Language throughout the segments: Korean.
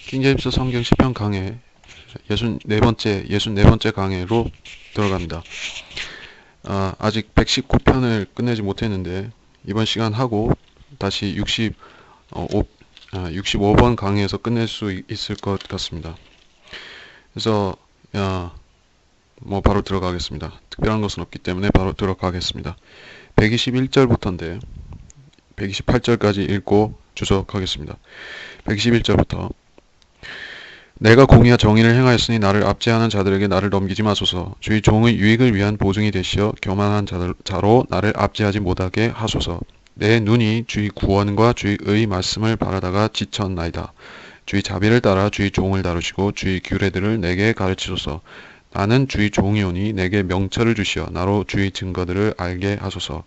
킹제임스 성경 시편 강해 64번째 강해로 들어갑니다. 아직 119편을 끝내지 못했는데 이번 시간 하고 다시 65번 강해에서 끝낼 수 있을 것 같습니다. 그래서 뭐 바로 들어가겠습니다. 특별한 것은 없기 때문에 바로 들어가겠습니다. 121절부터인데 128절까지 읽고 주석하겠습니다. 121절부터 내가 공의와 정의를 행하였으니 나를 압제하는 자들에게 나를 넘기지 마소서. 주의 종의 유익을 위한 보증이 되시어 교만한 자로 나를 압제하지 못하게 하소서. 내 눈이 주의 구원과 주의 의 말씀을 바라다가 지쳤나이다. 주의 자비를 따라 주의 종을 다루시고 주의 규례들을 내게 가르치소서. 나는 주의 종이오니 내게 명철을 주시어 나로 주의 증거들을 알게 하소서.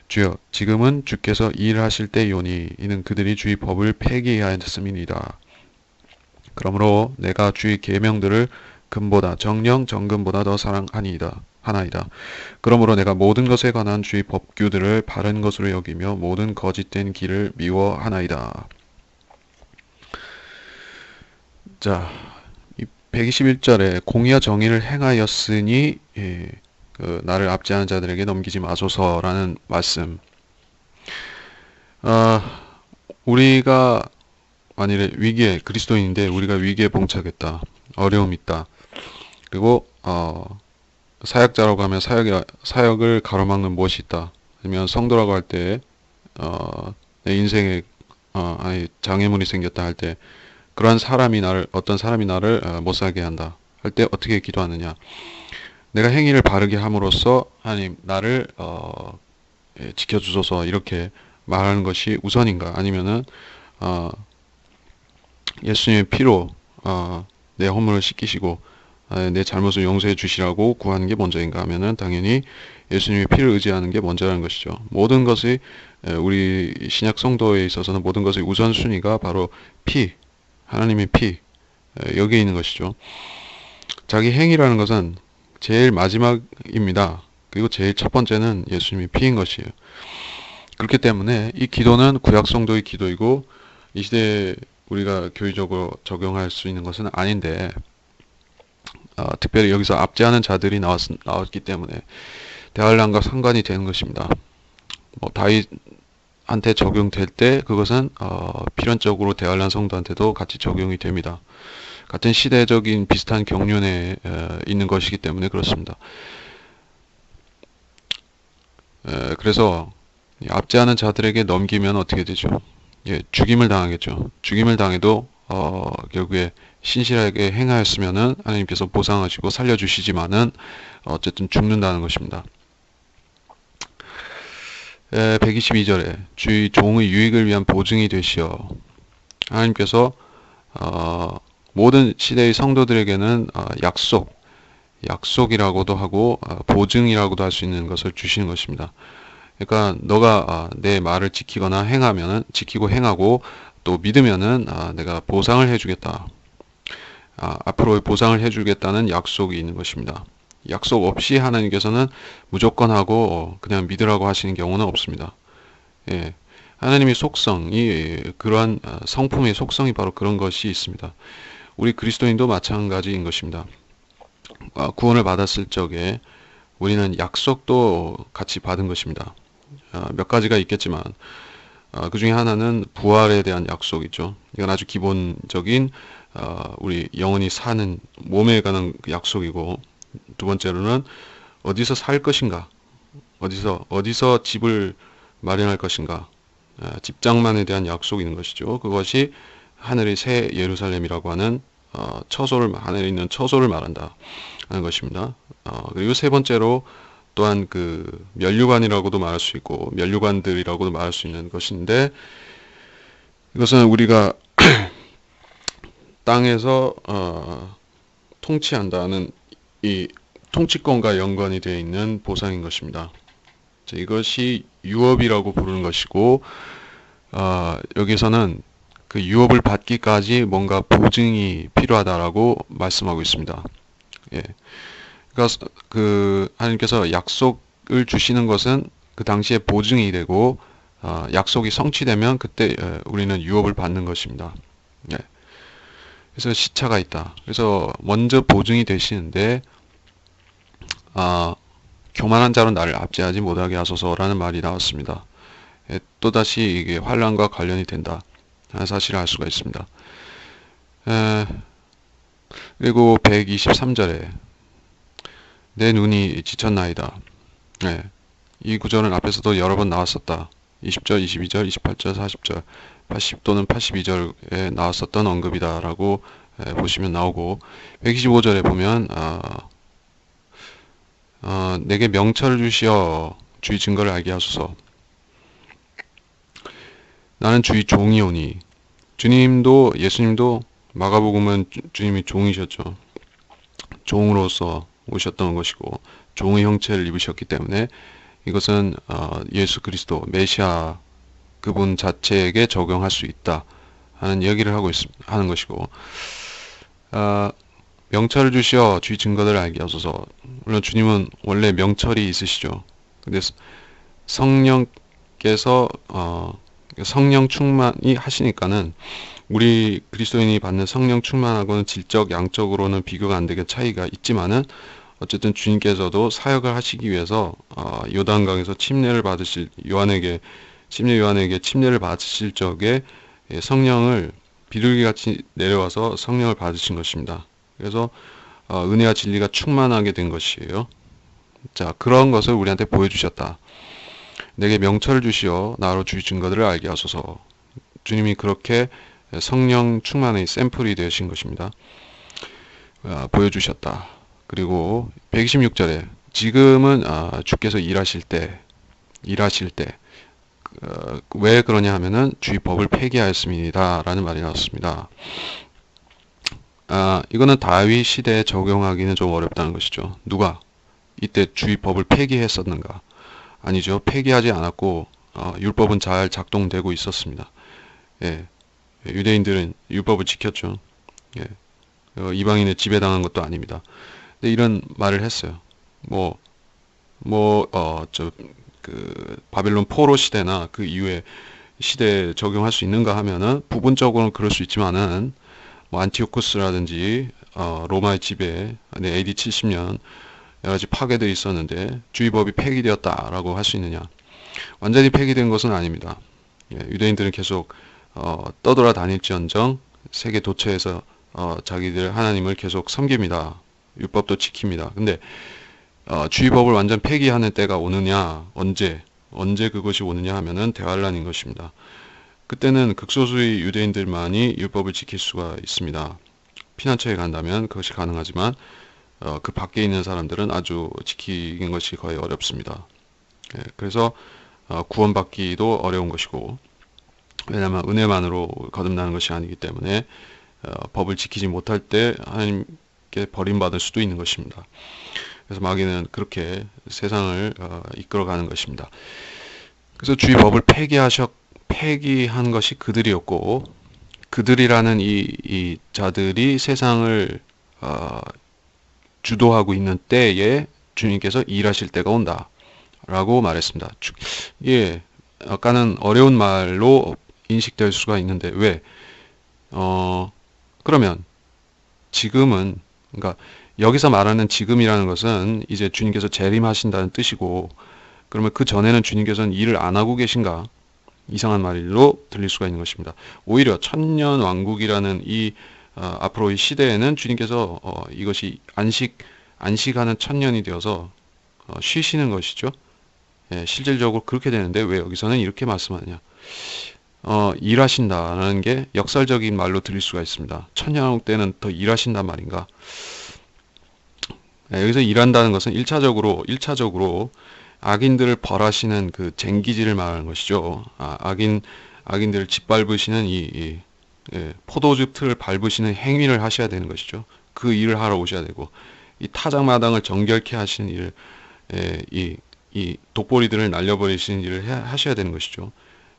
주여, 지금은 주께서 일하실 때이오니 이는 그들이 주의 법을 폐기하였음이니이다. 그러므로 내가 주의 계명들을 금보다 정령 정금보다 더 사랑하나이다. 그러므로 내가 모든 것에 관한 주의 법규들을 바른 것으로 여기며 모든 거짓된 길을 미워하나이다. 자, 이 121절에 공의와 정의를 행하였으니 나를 압제하는 자들에게 넘기지 마소서라는 말씀. 우리가 만일에 위기에 그리스도인인데 우리가 위기에 봉착했다. 어려움이 있다. 그리고 사역자라고 하면 사역을 가로막는 무엇이 있다. 아니면 성도라고 할 때 내 인생에 장애물이 생겼다 할 때 그러한 어떤 사람이 나를 못 살게 한다 할 때 어떻게 기도하느냐. 내가 행위를 바르게 함으로써 하나님 나를 지켜주소서 이렇게 말하는 것이 우선인가, 아니면은 예수님의 피로 내 허물을 씻기시고 내 잘못을 용서해 주시라고 구하는 게 먼저인가 하면은 당연히 예수님의 피를 의지하는 게 먼저라는 것이죠. 모든 것이 우리 신약 성도에 있어서는 모든 것의 우선순위가 바로 하나님의 피, 여기에 있는 것이죠. 자기 행위라는 것은 제일 마지막입니다. 그리고 제일 첫 번째는 예수님의 피인 것이에요. 그렇기 때문에 이 기도는 구약 성도의 기도이고 이 시대에 우리가 교회적으로 적용할 수 있는 것은 아닌데 특별히 여기서 압제하는 자들이 나왔기 때문에 대환란과 상관이 되는 것입니다. 뭐 다윗한테 적용될 때 그것은 필연적으로 대환란 성도한테도 같이 적용이 됩니다. 같은 시대적인 비슷한 경륜에 있는 것이기 때문에 그렇습니다. 그래서 압제하는 자들에게 넘기면 어떻게 되죠? 죽임을 당하겠죠. 죽임을 당해도 결국에 신실하게 행하였으면은 하나님께서 보상하시고 살려주시지만은 어쨌든 죽는다는 것입니다. 122절에 주의 종의 유익을 위한 보증이 되시어, 하나님께서 모든 시대의 성도들에게는 약속이라고도 하고 보증이라고도 할 수 있는 것을 주시는 것입니다. 그러니까 너가 내 말을 지키고 행하고 또 믿으면은 내가 보상을 해주겠다. 앞으로 보상을 해주겠다는 약속이 있는 것입니다. 약속 없이 하나님께서는 무조건 하고 그냥 믿으라고 하시는 경우는 없습니다. 예. 하나님의 속성이 그러한 성품의 속성이 바로 그런 것이 있습니다. 우리 그리스도인도 마찬가지인 것입니다. 구원을 받았을 적에 우리는 약속도 같이 받은 것입니다. 몇 가지가 있겠지만 그 중에 하나는 부활에 대한 약속이죠. 이건 아주 기본적인 우리 영원히 사는 몸에 관한 약속이고, 두 번째로는 어디서 살 것인가, 어디서 집을 마련할 것인가, 집장만에 대한 약속이 있는 것이죠. 그것이 하늘의 새 예루살렘이라고 하는 하늘에 있는 처소를 말한다 하는 것입니다. 그리고 세 번째로 또한 그 면류관이라고도 말할 수 있고 면류관들이라고도 말할 수 있는 것인데, 이것은 우리가 땅에서 통치한다는 이 통치권과 연관이 되어 있는 보상인 것입니다. 이것이 유업이라고 부르는 것이고, 여기서는 그 유업을 받기까지 뭔가 보증이 필요하다라고 말씀하고 있습니다. 예. 그러니까 하나님께서 약속을 주시는 것은 그 당시에 보증이 되고 약속이 성취되면 그때 우리는 유업을 받는 것입니다. 예. 그래서 시차가 있다. 그래서 먼저 보증이 되시는데 교만한 자로 나를 압제하지 못하게 하소서라는 말이 나왔습니다. 또다시 이게 환란과 관련이 된다 하는 사실을 알 수가 있습니다. 그리고 123절에 내 눈이 지쳤나이다. 이 구절은 앞에서도 여러 번 나왔었다. 20절, 22절, 28절, 40절, 80 또는 82절에 나왔었던 언급이다라고 보시면 나오고 125절에 보면 내게 명철을 주시어 주의 증거를 알게 하소서. 나는 주의 종이오니. 주님도 예수님도 마가복음은 주님이 종이셨죠. 종으로서 오셨던 것이고 종의 형체를 입으셨기 때문에 이것은 예수 그리스도 메시아 그분 자체에게 적용할 수 있다 하는 얘기를 하는 것이고 명철을 주시어 주의 증거들을 알게 하소서. 물론 주님은 원래 명철이 있으시죠. 근데 성령께서 성령 충만이 하시니까는 우리 그리스도인이 받는 성령 충만하고는 질적 양적으로는 비교가 안 되게 차이가 있지만은 어쨌든 주님께서도 사역을 하시기 위해서 요단강에서 침례를 받으실 요한에게 침례를 받으실 적에 성령을 비둘기같이 내려와서 성령을 받으신 것입니다. 그래서 은혜와 진리가 충만하게 된 것이에요. 자, 그런 것을 우리한테 보여주셨다. 내게 명철을 주시어 나로 주의 증거들을 알게 하소서. 주님이 그렇게 성령 충만의 샘플이 되신 것입니다. 보여주셨다. 그리고 126절에 지금은 주께서 일하실 때 왜 그러냐 하면은 주의 법을 폐기하였습니다 라는 말이 나왔습니다. 이거는 다윗 시대에 적용하기는 좀 어렵다는 것이죠. 누가 이때 주의 법을 폐기했었는가? 아니죠. 폐기하지 않았고 율법은 잘 작동되고 있었습니다. 예, 유대인들은 율법을 지켰죠. 예, 이방인의 지배당한 것도 아닙니다. 근데 이런 말을 했어요. 바벨론 포로 시대나 그 이후에 시대에 적용할 수 있는가 하면은 부분적으로는 그럴 수 있지만은 안티오쿠스라든지 로마의 지배, AD 70년 여러 가지 파괴들이 있었는데 주의법이 폐기되었다라고 할 수 있느냐? 완전히 폐기된 것은 아닙니다. 유대인들은 계속 떠돌아 다닐지언정 세계 도처에서 자기들 하나님을 계속 섬깁니다. 율법도 지킵니다. 근데 주의법을 완전 폐기하는 때가 오느냐? 언제 그것이 오느냐 하면은 대환란인 것입니다. 그때는 극소수의 유대인들만이 율법을 지킬 수가 있습니다. 피난처에 간다면 그것이 가능하지만 그 밖에 있는 사람들은 아주 지키는 것이 거의 어렵습니다. 그래서 구원받기도 어려운 것이고 왜냐하면 은혜만으로 거듭나는 것이 아니기 때문에 법을 지키지 못할 때 하나님께 버림받을 수도 있는 것입니다. 그래서 마귀는 그렇게 세상을 이끌어가는 것입니다. 그래서 주의 법을 폐기한 것이 그들이었고 그들이라는 이 자들이 세상을 주도하고 있는 때에 주님께서 일하실 때가 온다 라고 말했습니다. 아까는 어려운 말로 인식될 수가 있는데 왜? 그러면 지금은 그러니까 여기서 말하는 지금이라는 것은 이제 주님께서 재림하신다는 뜻이고 그러면 그 전에는 주님께서는 일을 안 하고 계신가? 이상한 말로 들릴 수가 있는 것입니다. 오히려 천년 왕국이라는 이 앞으로의 시대에는 주님께서 이것이 안식하는 천년이 되어서 쉬시는 것이죠. 실질적으로 그렇게 되는데 왜 여기서는 이렇게 말씀하냐? 일하신다는 게 역설적인 말로 들릴 수가 있습니다. 천년왕국 때는 더 일하신단 말인가? 여기서 일한다는 것은 1차적으로 악인들을 벌하시는 그 쟁기질을 말하는 것이죠. 악인들을 짓밟으시는 포도즙 틀을 밟으시는 행위를 하셔야 되는 것이죠. 그 일을 하러 오셔야 되고 이 타작마당을 정결케 하시는 일, 이 독보리들을 날려버리시는 일을 하셔야 되는 것이죠.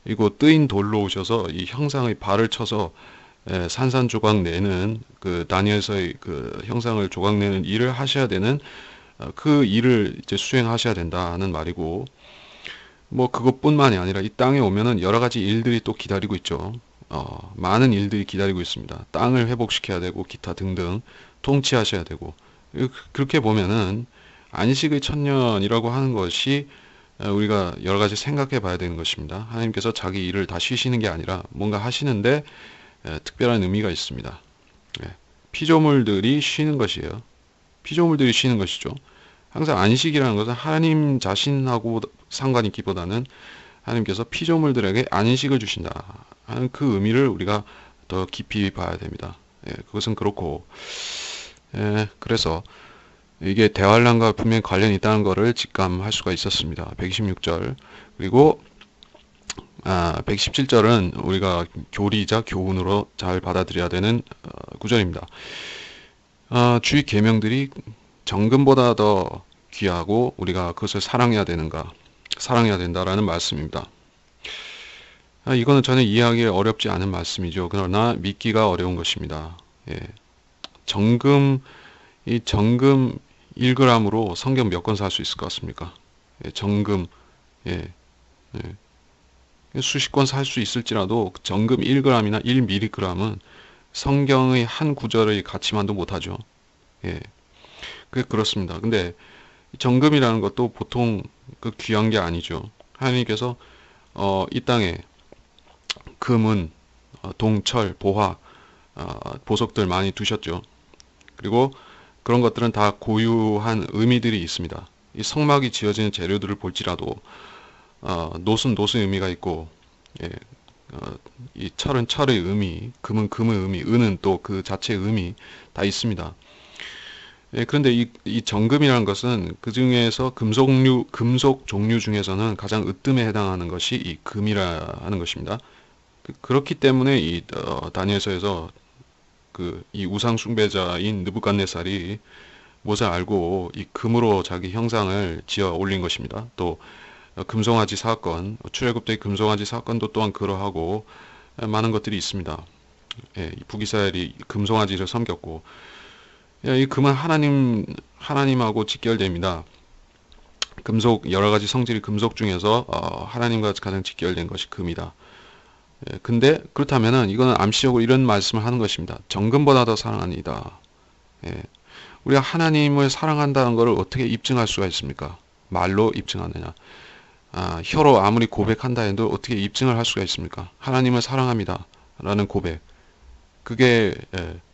그리고 뜨인 돌로 오셔서 이 형상의 발을 쳐서 산산조각 내는 그 다니엘서의 그 형상을 조각내는 일을 하셔야 되는 그 일을 이제 수행하셔야 된다는 말이고 그것뿐만이 아니라 이 땅에 오면은 여러 가지 일들이 또 기다리고 있죠. 많은 일들이 기다리고 있습니다. 땅을 회복시켜야 되고 기타 등등 통치하셔야 되고 그렇게 보면은 안식의 천년이라고 하는 것이 우리가 여러 가지 생각해 봐야 되는 것입니다. 하나님께서 자기 일을 다 쉬시는 게 아니라 뭔가 하시는데 특별한 의미가 있습니다. 예, 피조물들이 쉬는 것이에요. 피조물들이 쉬는 것이죠. 항상 안식이라는 것은 하나님 자신하고 상관 있기보다는 하나님께서 피조물들에게 안식을 주신다 하는 그 의미를 우리가 더 깊이 봐야 됩니다. 예, 그것은 그렇고 그래서 이게 대환란과 분명히 관련이 있다는 것을 직감할 수가 있었습니다. 126절 그리고 117절은 우리가 교리이자 교훈으로 잘 받아들여야 되는 구절입니다. 주의 계명들이 정금보다 더 귀하고 우리가 그것을 사랑해야 되는가? 사랑해야 된다라는 말씀입니다. 이거는 저는 이해하기 어렵지 않은 말씀이죠. 그러나 믿기가 어려운 것입니다. 예. 이 정금 1g으로 성경 몇 권 살 수 있을 것 같습니까? 예, 정금, 예, 수십 권 살 수 있을지라도 정금 1g이나 1mg은 성경의 한 구절의 가치만도 못하죠. 예, 그렇습니다. 근데 정금이라는 것도 보통 그 귀한 게 아니죠. 하나님께서 이 땅에 금은 동철, 보화, 보석들 많이 두셨죠. 그리고 그런 것들은 다 고유한 의미들이 있습니다. 이 성막이 지어지는 재료들을 볼지라도 노은 노의 의미가 있고 예, 이 철은 철의 의미, 금은 금의 의미, 은은 또 그 자체의 의미 다 있습니다. 예, 그런데 이 정금이라는 것은 그 중에서 금속 종류 중에서는 가장 으뜸에 해당하는 것이 이 금이라는 것입니다. 그렇기 때문에 이 다니엘서에서 이 우상 숭배자인 느부갓네살이 무엇을 알고 이 금으로 자기 형상을 지어 올린 것입니다. 또 금송아지 사건, 출애굽 때 금송아지 사건도 또한 그러하고 많은 것들이 있습니다. 예, 북이스라엘이 금송아지를 섬겼고 이 금은 하나님하고 직결됩니다. 금속 여러 가지 성질이 금속 중에서 하나님과 가장 직결된 것이 금이다. 예, 근데 그렇다면은 이거는 암시적으로 이런 말씀을 하는 것입니다. 정금보다 더 사랑하니다. 예, 우리가 하나님을 사랑한다는 것을 어떻게 입증할 수가 있습니까? 말로 입증하느냐? 혀로 아무리 고백한다 해도 어떻게 입증을 할 수가 있습니까? 하나님을 사랑합니다. 라는 고백. 그게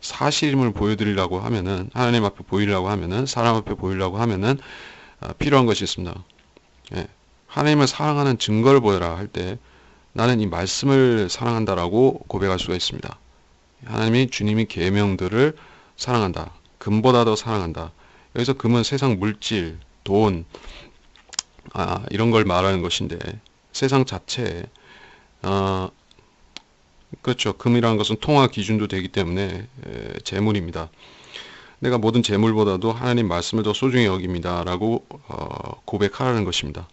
사실임을 보여드리려고 하면은 하나님 앞에 보이려고 하면은 사람 앞에 보이려고 하면은 필요한 것이 있습니다. 예, 하나님을 사랑하는 증거를 보여라 할 때 나는 이 말씀을 사랑한다라고 고백할 수가 있습니다. 하나님이 주님이 계명들을 사랑한다. 금보다 더 사랑한다. 여기서 금은 세상 물질, 돈, 이런 걸 말하는 것인데 세상 자체에 그렇죠. 금이라는 것은 통화 기준도 되기 때문에 재물입니다. 내가 모든 재물보다도 하나님 말씀을 더 소중히 여깁니다. 라고 고백하라는 것입니다.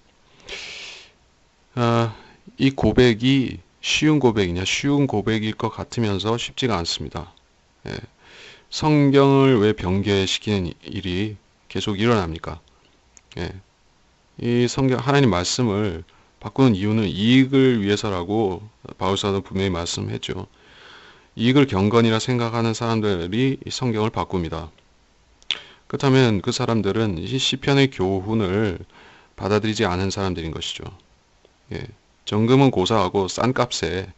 이 고백이 쉬운 고백이냐? 쉬운 고백일 것 같으면서 쉽지가 않습니다. 예. 성경을 왜 변개시키는 일이 계속 일어납니까? 예. 이 성경 하나님 말씀을 바꾸는 이유는 이익을 위해서라고 바울사도 분명히 말씀했죠. 이익을 경건이라 생각하는 사람들이 성경을 바꿉니다. 그렇다면 그 사람들은 이 시편의 교훈을 받아들이지 않은 사람들인 것이죠. 예. 정금은 고사하고 싼 값에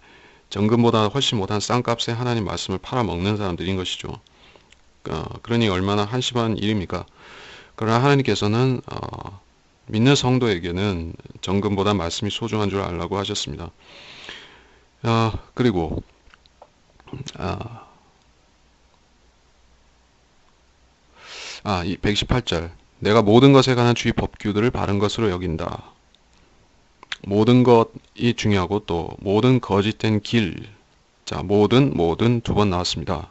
정금보다 훨씬 못한 싼 값에 하나님 말씀을 팔아먹는 사람들인 것이죠. 그러니 얼마나 한심한 일입니까? 그러나 하나님께서는 믿는 성도에게는 정금보다 말씀이 소중한 줄 알라고 하셨습니다. 그리고 이 118절 내가 모든 것에 관한 주의 법규들을 바른 것으로 여긴다. 모든 것이 중요하고 또 모든 거짓된 길. 자, 모든 두 번 나왔습니다.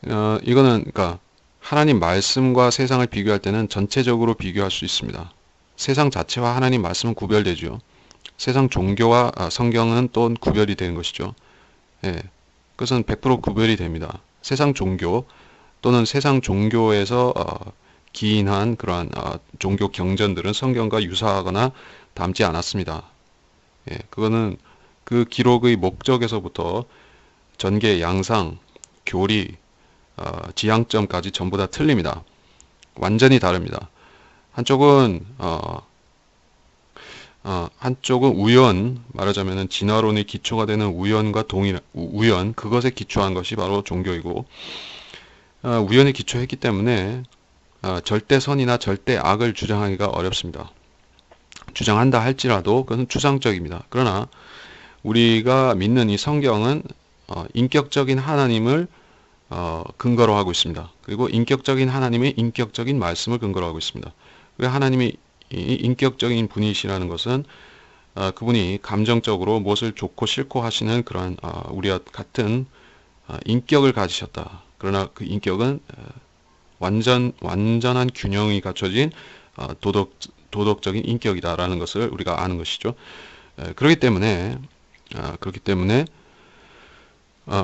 이거는 그러니까 하나님 말씀과 세상을 비교할 때는 전체적으로 비교할 수 있습니다. 세상 자체와 하나님 말씀은 구별되죠. 세상 종교와 성경은 또 구별이 되는 것이죠. 예, 그것은 100% 구별이 됩니다. 세상 종교 또는 세상 종교에서 기인한 그러한 종교 경전들은 성경과 유사하거나 닮지 않았습니다. 예, 그거는 그 기록의 목적에서부터 전개, 양상, 교리, 지향점까지 전부 다 틀립니다. 완전히 다릅니다. 한쪽은 우연, 말하자면 진화론의 기초가 되는 우연과 우연, 그것에 기초한 것이 바로 종교이고, 우연에 기초했기 때문에 절대 선이나 절대 악을 주장하기가 어렵습니다. 주장한다 할지라도 그것은 추상적입니다. 그러나 우리가 믿는 이 성경은 인격적인 하나님을 근거로 하고 있습니다. 그리고 인격적인 하나님의 인격적인 말씀을 근거로 하고 있습니다. 왜 하나님이 인격적인 분이시라는 것은 그분이 감정적으로 무엇을 좋고 싫고 하시는 그런 우리와 같은 인격을 가지셨다. 그러나 그 인격은 완전한 균형이 갖춰진 도덕적인 인격이다라는 것을 우리가 아는 것이죠. 그렇기 때문에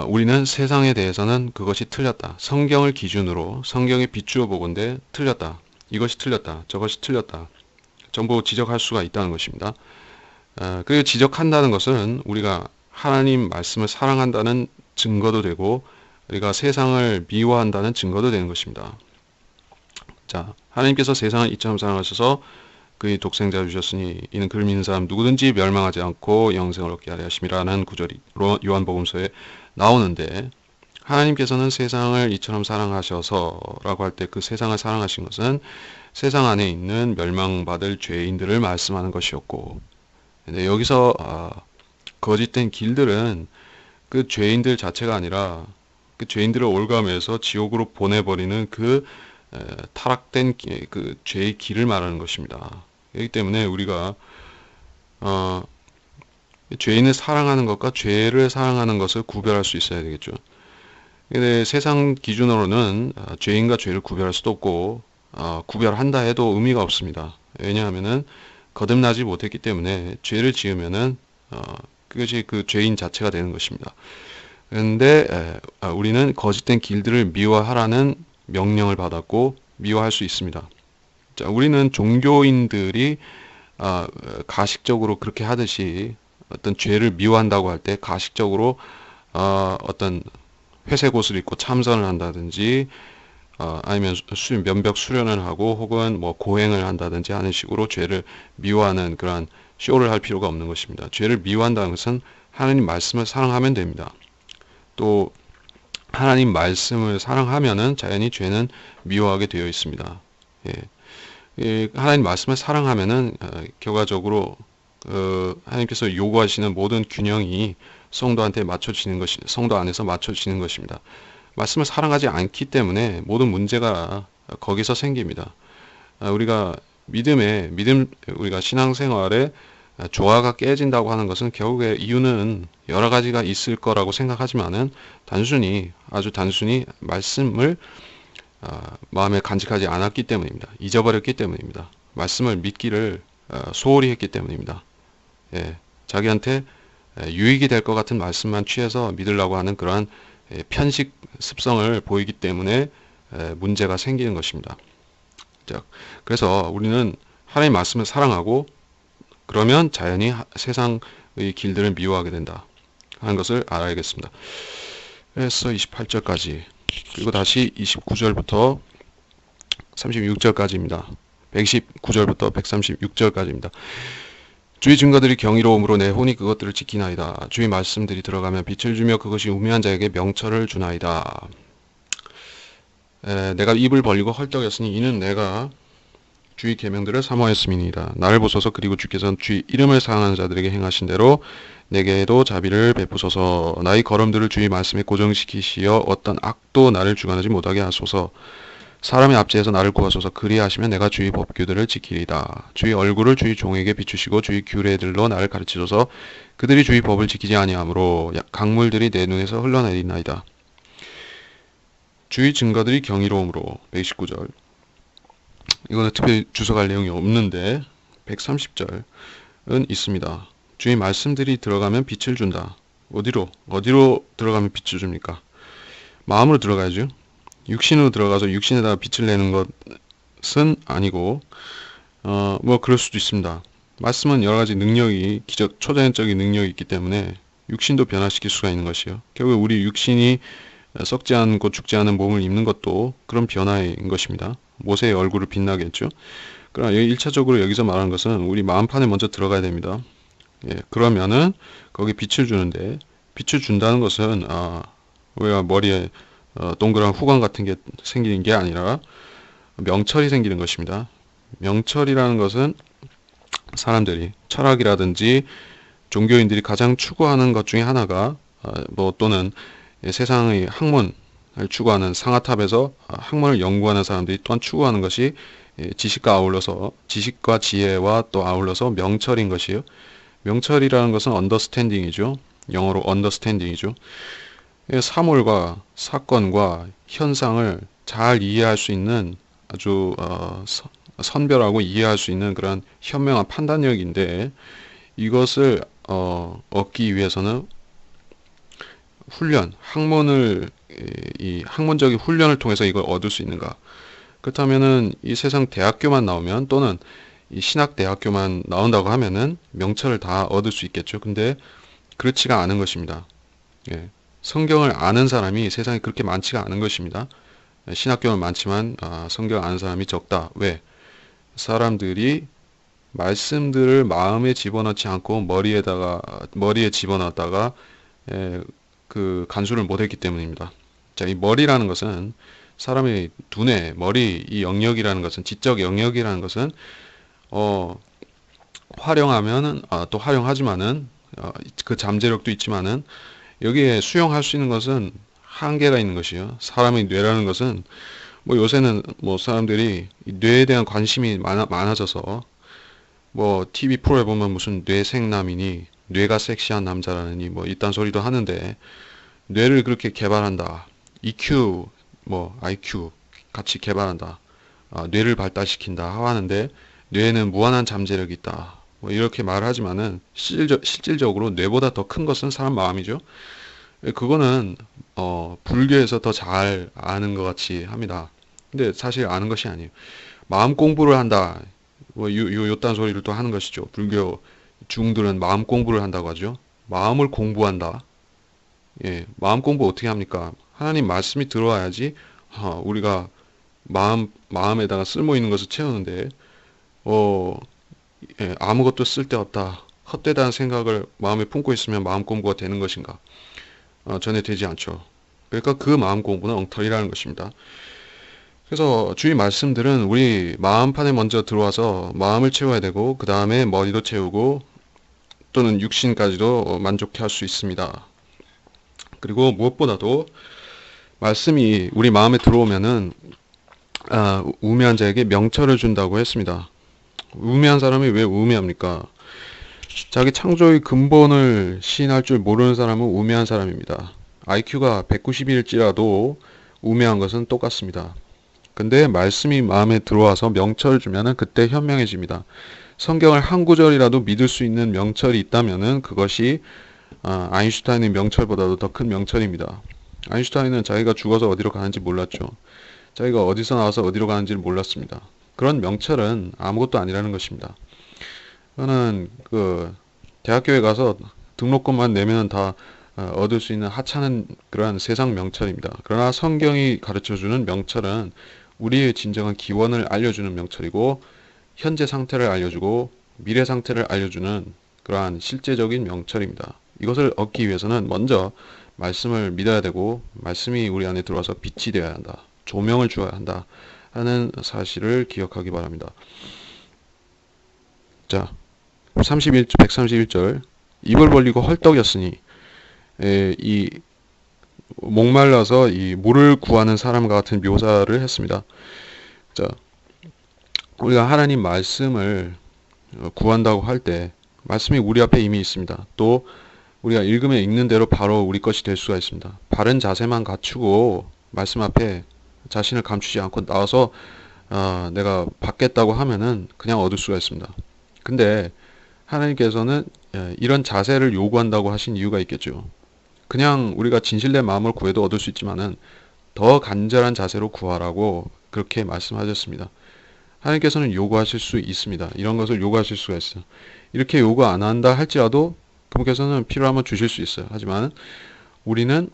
우리는 세상에 대해서는 그것이 틀렸다. 성경을 기준으로 성경에 비추어 보건대 틀렸다. 이것이 틀렸다. 저것이 틀렸다. 전부 지적할 수가 있다는 것입니다. 그리고 지적한다는 것은 우리가 하나님 말씀을 사랑한다는 증거도 되고 우리가 세상을 미워한다는 증거도 되는 것입니다. 자, 하나님께서 세상을 이처럼 사랑하셔서 그의 독생자를 주셨으니 이는 그를 믿는 사람 누구든지 멸망하지 않고 영생을 얻게 하려 하심이라는 구절이 요한복음서에 나오는데, 하나님께서는 세상을 이처럼 사랑하셔서 라고 할 때 그 세상을 사랑하신 것은 세상 안에 있는 멸망받을 죄인들을 말씀하는 것이었고, 근데 여기서 거짓된 길들은 그 죄인들 자체가 아니라 그 죄인들을 올가매서 지옥으로 보내버리는 그 타락된 그 죄의 길을 말하는 것입니다. 그렇기 때문에 우리가 죄인을 사랑하는 것과 죄를 사랑하는 것을 구별할 수 있어야 되겠죠. 근데 세상 기준으로는 죄인과 죄를 구별할 수도 없고 구별한다 해도 의미가 없습니다. 왜냐하면은 거듭나지 못했기 때문에 죄를 지으면은 그것이 그 죄인 자체가 되는 것입니다. 그런데 우리는 거짓된 길들을 미워하라는 명령을 받았고 미워할 수 있습니다. 자, 우리는 종교인들이 가식적으로 그렇게 하듯이 어떤 죄를 미워한다고 할 때 가식적으로 어떤 회색 옷을 입고 참선을 한다든지 아니면 면벽 수련을 하고 혹은 뭐 고행을 한다든지 하는 식으로 죄를 미워하는 그러한 쇼를 할 필요가 없는 것입니다. 죄를 미워한다는 것은 하나님 말씀을 사랑하면 됩니다. 또 하나님 말씀을 사랑하면은 자연히 죄는 미워하게 되어 있습니다. 하나님 말씀을 사랑하면은 결과적으로 하나님께서 요구하시는 모든 균형이 성도한테 맞춰지는 것이, 성도 안에서 맞춰지는 것입니다. 말씀을 사랑하지 않기 때문에 모든 문제가 거기서 생깁니다. 우리가 우리가 신앙생활에 조화가 깨진다고 하는 것은 결국에 이유는 여러 가지가 있을 거라고 생각하지만은 아주 단순히 말씀을 마음에 간직하지 않았기 때문입니다. 잊어버렸기 때문입니다. 말씀을 믿기를 소홀히 했기 때문입니다. 자기한테 유익이 될 것 같은 말씀만 취해서 믿으려고 하는 그러한 편식 습성을 보이기 때문에 문제가 생기는 것입니다. 자, 그래서 우리는 하나님의 말씀을 사랑하고 그러면 자연히 세상의 길들을 미워하게 된다 하는 것을 알아야겠습니다. 그래서 28절까지 그리고 다시 29절부터 36절까지입니다. 129절부터 136절까지입니다. 주의 증거들이 경이로움으로 내 혼이 그것들을 지키나이다. 주의 말씀들이 들어가면 빛을 주며 그것이 우매한 자에게 명철을 주나이다. 내가 입을 벌리고 헐떡였으니 이는 내가 주의 계명들을 사모하였음이니이다. 나를 보소서. 그리고 주께서는 주의 이름을 사랑하는 자들에게 행하신 대로 내게도 자비를 베푸소서. 나의 걸음들을 주의 말씀에 고정시키시어 어떤 악도 나를 주관하지 못하게 하소서. 사람의 압제에서 나를 구하소서. 그리하시면 내가 주의 법규들을 지키리이다. 주의 얼굴을 주의 종에게 비추시고 주의 규례들로 나를 가르치소서. 그들이 주의 법을 지키지 아니하므로 강물들이 내 눈에서 흘러내리나이다. 주의 증거들이 경이로움으로 119절. 이거는 특별히 주석할 내용이 없는데 130절은 있습니다. 주의 말씀들이 들어가면 빛을 준다. 어디로 들어가면 빛을 줍니까? 마음으로 들어가야죠. 육신으로 들어가서 육신에다가 빛을 내는 것은 아니고 뭐 그럴 수도 있습니다. 말씀은 여러 가지 능력이 초자연적인 능력이 있기 때문에 육신도 변화시킬 수가 있는 것이요. 결국 우리 육신이 썩지 않고 죽지 않은 몸을 입는 것도 그런 변화인 것입니다. 모세의 얼굴을 빛나게 했죠. 그러나 1차적으로 여기서 말하는 것은 우리 마음판에 먼저 들어가야 됩니다. 예, 그러면은 거기 빛을 주는데, 빛을 준다는 것은 우리가 머리에 동그란 후광 같은 게 생기는 게 아니라 명철이 생기는 것입니다. 명철이라는 것은 사람들이 철학이라든지 종교인들이 가장 추구하는 것 중에 하나가 또는 세상의 학문을 추구하는 상아탑에서 학문을 연구하는 사람들이 또한 추구하는 것이 지식과 지혜와 또 아울러서 명철인 것이에요. 명철이라는 것은 언더스탠딩이죠. 영어로 언더스탠딩이죠. 사물과 사건과 현상을 잘 이해할 수 있는 아주 선별하고 이해할 수 있는 그런 현명한 판단력인데, 이것을 얻기 위해서는 이 학문적인 훈련을 통해서 이걸 얻을 수 있는가? 그렇다면은 이 세상 대학교만 나오면, 또는 이 신학대학교만 나온다고 하면은 명철을 다 얻을 수 있겠죠. 근데 그렇지가 않은 것입니다. 예. 성경을 아는 사람이 세상에 그렇게 많지가 않은 것입니다. 신학교는 많지만 성경을 아는 사람이 적다. 왜? 사람들이 말씀들을 마음에 집어넣지 않고 머리에 집어넣었다가 그 간수를 못했기 때문입니다. 자, 이 머리라는 것은 사람의 두뇌, 머리, 이 영역이라는 것은, 지적 영역이라는 것은 활용하면은 또 활용하지만은 그 잠재력도 있지만은 여기에 수용할 수 있는 것은 한계가 있는 것이요. 사람의 뇌라는 것은 요새는 사람들이 뇌에 대한 관심이 많아져서 TV 프로에 보면 무슨 뇌생남이니 뇌가 섹시한 남자라느니 이딴 소리도 하는데, 뇌를 그렇게 개발한다. EQ, IQ 같이 개발한다. 뇌를 발달시킨다 하는데 뇌에는 무한한 잠재력이 있다. 이렇게 말을 하지만은 실질적으로 뇌보다 더 큰 것은 사람 마음이죠. 그거는 불교에서 더 잘 아는 것 같이 합니다. 근데 사실 아는 것이 아니에요. 마음 공부를 한다. 요딴 소리를 또 하는 것이죠. 불교 중들은 마음 공부를 한다고 하죠. 마음을 공부한다. 예, 마음 공부 어떻게 합니까? 하나님 말씀이 들어와야지 우리가 마음에다가 쓸모 있는 것을 채우는데 아무것도 쓸데없다, 헛되다는 생각을 마음에 품고 있으면 마음 공부가 되는 것인가? 전혀 되지 않죠. 그러니까 그 마음 공부는 엉터리라는 것입니다. 그래서 주의 말씀들은 우리 마음판에 먼저 들어와서 마음을 채워야 되고, 그 다음에 머리도 채우고 또는 육신까지도 만족해 할 수 있습니다. 그리고 무엇보다도 말씀이 우리 마음에 들어오면은 우매한 자에게 명철을 준다고 했습니다. 우매한 사람이 왜 우매합니까? 자기 창조의 근본을 시인할 줄 모르는 사람은 우매한 사람입니다. IQ가 190일지라도 우매한 것은 똑같습니다. 근데 말씀이 마음에 들어와서 명철을 주면은 그때 현명해집니다. 성경을 한 구절이라도 믿을 수 있는 명철이 있다면은 그것이 아인슈타인의 명철보다도 더 큰 명철입니다. 아인슈타인은 자기가 죽어서 어디로 가는지 몰랐죠. 자기가 어디서 나와서 어디로 가는지를 몰랐습니다. 그런 명철은 아무것도 아니라는 것입니다. 저는 대학교에 가서 등록금만 내면 다 얻을 수 있는 하찮은 그러한 세상 명철입니다. 그러나 성경이 가르쳐주는 명철은 우리의 진정한 기원을 알려주는 명철이고, 현재 상태를 알려주고 미래 상태를 알려주는 그러한 실제적인 명철입니다. 이것을 얻기 위해서는 먼저 말씀을 믿어야 되고, 말씀이 우리 안에 들어와서 빛이 되어야 한다, 조명을 주어야 한다 하는 사실을 기억하기 바랍니다. 자, 131절 입을 벌리고 헐떡였으니, 이 목말라서 이 물을 구하는 사람과 같은 묘사를 했습니다. 자, 우리가 하나님 말씀을 구한다고 할 때 말씀이 우리 앞에 이미 있습니다. 또 우리가 읽으면 읽는 대로 바로 우리 것이 될 수가 있습니다. 바른 자세만 갖추고 말씀 앞에 자신을 감추지 않고 나와서 내가 받겠다고 하면은 그냥 얻을 수가 있습니다. 근데 하나님께서는 이런 자세를 요구한다고 하신 이유가 있겠죠. 그냥 우리가 진실된 마음을 구해도 얻을 수 있지만은 더 간절한 자세로 구하라고 그렇게 말씀하셨습니다. 하나님께서는 요구하실 수 있습니다. 이런 것을 요구하실 수가 있어요. 이렇게 요구 안 한다 할지라도 그분께서는 필요하면 주실 수 있어요. 하지만 우리는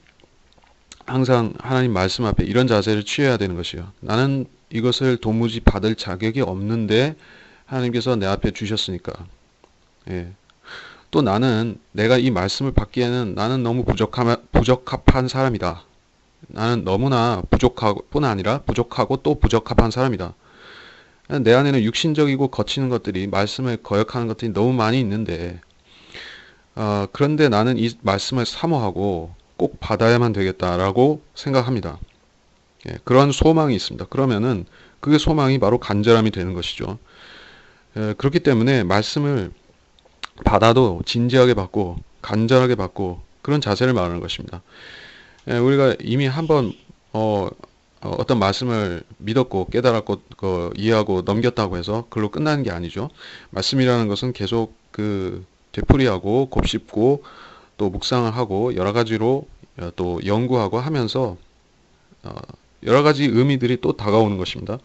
항상 하나님 말씀 앞에 이런 자세를 취해야 되는 것이요. 나는 이것을 도무지 받을 자격이 없는데 하나님께서 내 앞에 주셨으니까. 예. 또 나는 내가 이 말씀을 받기에는 나는 너무 부적합한 사람이다. 나는 너무나 부족하고 뿐 아니라 부족하고 또 부적합한 사람이다. 내 안에는 육신적이고 거치는 것들이 말씀을 거역하는 것들이 너무 많이 있는데 그런데 나는 이 말씀을 사모하고 꼭 받아야만 되겠다라고 생각합니다. 예, 그런 소망이 있습니다. 그러면은 그게 소망이 바로 간절함이 되는 것이죠. 그렇기 때문에 말씀을 받아도 진지하게 받고 간절하게 받고 그런 자세를 말하는 것입니다. 우리가 이미 한번 어떤 말씀을 믿었고 깨달았고 이해하고 넘겼다고 해서 그걸로 끝나는 게 아니죠. 말씀이라는 것은 계속 되풀이하고 곱씹고 또 묵상을 하고 여러 가지로 또 연구하고 하면서 여러 가지 의미들이 또 다가오는 것입니다.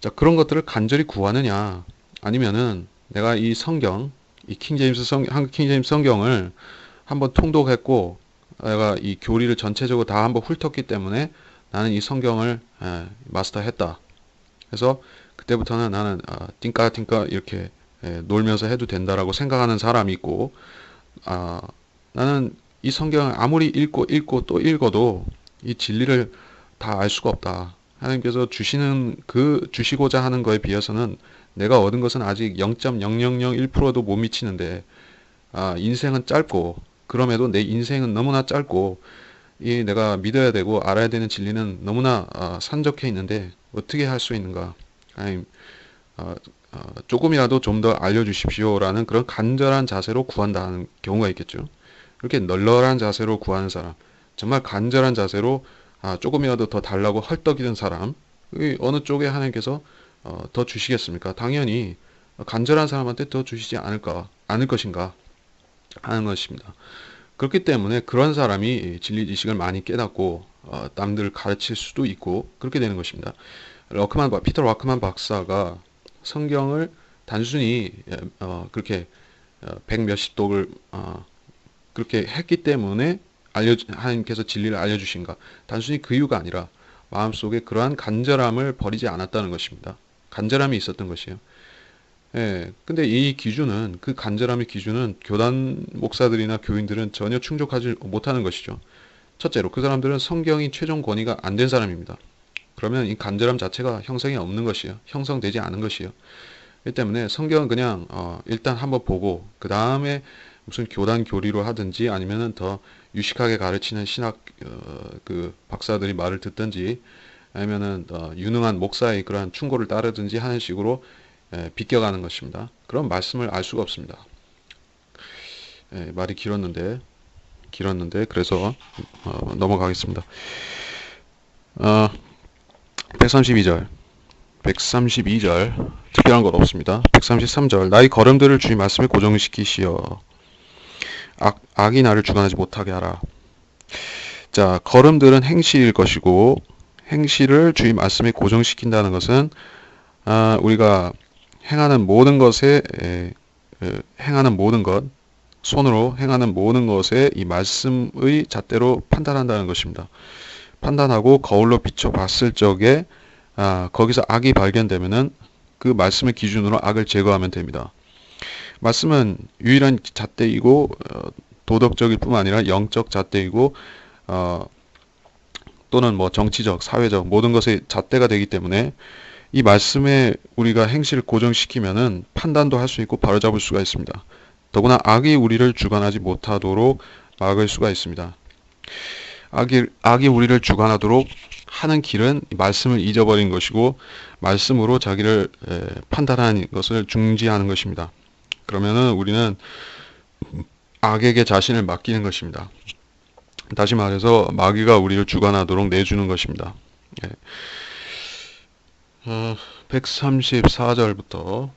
자, 그런 것들을 간절히 구하느냐 아니면은 내가 이 성경 이 한국 킹제임스 성경을 한번 통독했고 내가 이 교리를 전체적으로 다 한번 훑었기 때문에 나는 이 성경을 마스터했다. 그래서 그때부터는 나는 띵까띵까 이렇게 놀면서 해도 된다라고 생각하는 사람이 있고 나는 이 성경을 아무리 읽고 또 읽어도 이 진리를 다 알 수가 없다. 하나님께서 주시고자 하는 거에 비해서는 내가 얻은 것은 아직 0.0001%도 못 미치는데 인생은 짧고 그럼에도 내 인생은 너무나 짧고 이 내가 믿어야 되고 알아야 되는 진리는 너무나 산적해 있는데 어떻게 할 수 있는가? 하나님 조금이라도 좀 더 알려주십시오라는 그런 간절한 자세로 구한다는 경우가 있겠죠. 그렇게 널널한 자세로 구하는 사람, 정말 간절한 자세로 조금이라도 더 달라고 헐떡이는 사람, 어느 쪽에 하나님께서 더 주시겠습니까? 당연히 간절한 사람한테 더 주시지 않을 것인가 하는 것입니다. 그렇기 때문에 그런 사람이 진리 지식을 많이 깨닫고 남들을 가르칠 수도 있고 그렇게 되는 것입니다. 피터 락크만 박사가 성경을 단순히 그렇게 백 몇십 독을 그렇게 했기 때문에 하나님께서 진리를 알려주신가? 단순히 그 이유가 아니라 마음속에 그러한 간절함을 버리지 않았다는 것입니다. 간절함이 있었던 것이에요. 예, 근데 그 간절함의 기준은 교단 목사들이나 교인들은 전혀 충족하지 못하는 것이죠. 첫째로, 그 사람들은 성경이 최종 권위가 안 된 사람입니다. 그러면 이 간절함 자체가 형성이 없는 것이에요. 형성되지 않은 것이에요. 그렇기 때문에 성경은 그냥 일단 한번 보고 그 다음에 무슨 교단 교리로 하든지 아니면은 더 유식하게 가르치는 신학 박사들이 말을 듣든지 아니면은 유능한 목사의 그러한 충고를 따르든지 하는 식으로 비껴가는 것입니다. 그런 말씀을 알 수가 없습니다. 말이 길었는데 그래서 넘어가겠습니다. 132절 특별한 것 없습니다. 133절 나의 걸음들을 주의 말씀에 고정시키시어 악이 나를 주관하지 못하게 하라. 자, 걸음들은 행실일 것이고 행실을 주의 말씀에 고정시킨다는 것은 우리가 행하는 모든 것에 손으로 행하는 모든 것에 이 말씀의 잣대로 판단한다는 것입니다. 판단하고 거울로 비춰봤을 적에 거기서 악이 발견되면은 그 말씀의 기준으로 악을 제거하면 됩니다. 말씀은 유일한 잣대이고 도덕적일 뿐만 아니라 영적 잣대이고 또는 뭐 정치적, 사회적 모든 것의 잣대가 되기 때문에 이 말씀에 우리가 행실을 고정시키면은 판단도 할 수 있고 바로잡을 수가 있습니다. 더구나 악이 우리를 주관하지 못하도록 막을 수가 있습니다. 악이 우리를 주관하도록 하는 길은 말씀을 잊어버린 것이고 말씀으로 자기를 판단하는 것을 중지하는 것입니다. 그러면은 우리는 악에게 자신을 맡기는 것입니다. 다시 말해서 마귀가 우리를 주관하도록 내주는 것입니다. 134절부터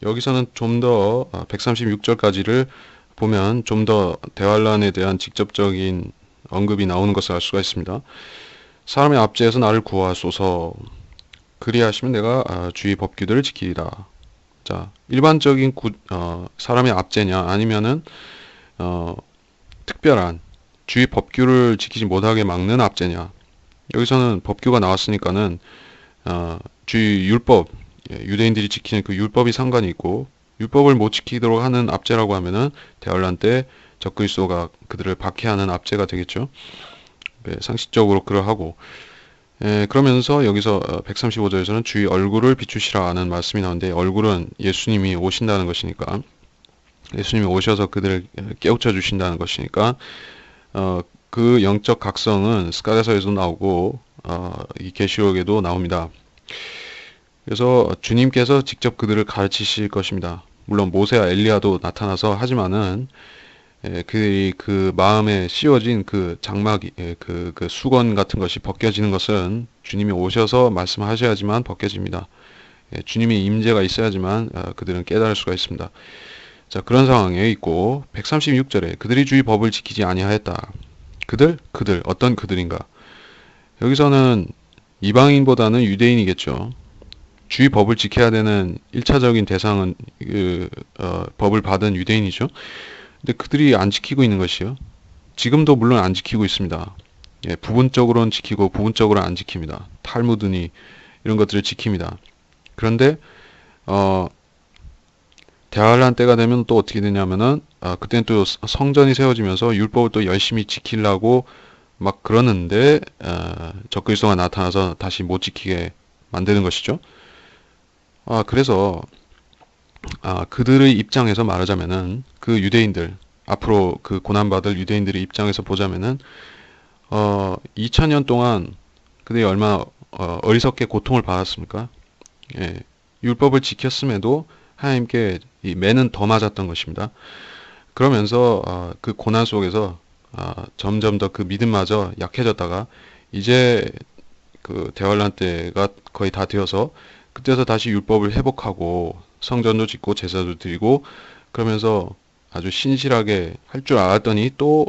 여기서는 좀 더 136절까지를 보면 좀 더 대환란에 대한 직접적인 언급이 나오는 것을 알 수가 있습니다. 사람의 압제에서 나를 구하소서. 그리하시면 내가 주의 법규들을 지키리라. 자, 일반적인 사람의 압제냐 아니면은 어, 특별한 주의 법규를 지키지 못하게 막는 압제냐. 여기서는 법규가 나왔으니까는 주의 율법, 유대인들이 지키는 그 율법이 상관이 있고 율법을 못 지키도록 하는 압제라고 하면은 대환란 때 적그리스도가 그들을 박해하는 압제가 되겠죠. 상식적으로 그러하고 그러면서 여기서 135절에서는 주의 얼굴을 비추시라는 말씀이 나오는데 얼굴은 예수님이 오신다는 것이니까 예수님이 오셔서 그들을 깨우쳐 주신다는 것이니까 그 영적 각성은 스가랴서에도 나오고 이 계시록에도 나옵니다. 그래서 주님께서 직접 그들을 가르치실 것입니다. 물론 모세와 엘리야도 나타나서 하지만은 그들이 그 마음에 씌워진 그 장막, 그 수건 같은 것이 벗겨지는 것은 주님이 오셔서 말씀하셔야지만 벗겨집니다. 주님이 임재가 있어야지만 그들은 깨달을 수가 있습니다. 자, 그런 상황에 있고 136절에 그들이 주의 법을 지키지 아니하였다. 그들? 어떤 그들인가? 여기서는 이방인보다는 유대인이겠죠. 주의 법을 지켜야 되는 1차적인 대상은 법을 받은 유대인이죠. 근데 그들이 안 지키고 있는 것이요. 지금도 물론 안 지키고 있습니다. 부분적으로는 지키고 부분적으로 안 지킵니다. 탈무드니 이런 것들을 지킵니다. 그런데 대환란 때가 되면 또 어떻게 되냐면은 그때는 또 성전이 세워지면서 율법을 또 열심히 지키려고 막 그러는데 적그리스도가 나타나서 다시 못 지키게 만드는 것이죠. 그래서 그들의 입장에서 말하자면은 그 유대인들 앞으로 그 고난받을 유대인들의 입장에서 보자면은 2000년 동안 그들이 얼마나 어리석게 고통을 받았습니까? 율법을 지켰음에도 하나님께 이 매는 더 맞았던 것입니다. 그러면서 그 고난 속에서 점점 더 그 믿음마저 약해졌다가 이제 그 대환란 때가 거의 다 되어서 그때서 다시 율법을 회복하고 성전도 짓고 제사도 드리고 그러면서 아주 신실하게 할 줄 알았더니 또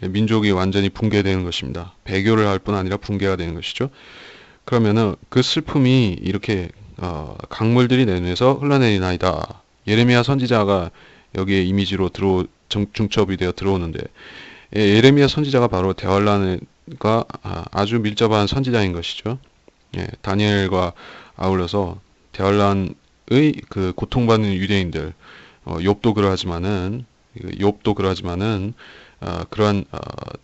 민족이 완전히 붕괴되는 것입니다. 배교를 할 뿐 아니라 붕괴가 되는 것이죠. 그러면은 그 슬픔이 이렇게 강물들이 내 눈에서 흘러내리나이다. 예레미야 선지자가 여기에 이미지로 중첩이 되어 들어오는데 예레미야 선지자가 바로 대환란과 아주 밀접한 선지자인 것이죠. 다니엘과 아울러서 대환란의 그 고통받는 유대인들 욥도 그러하지만은 그러한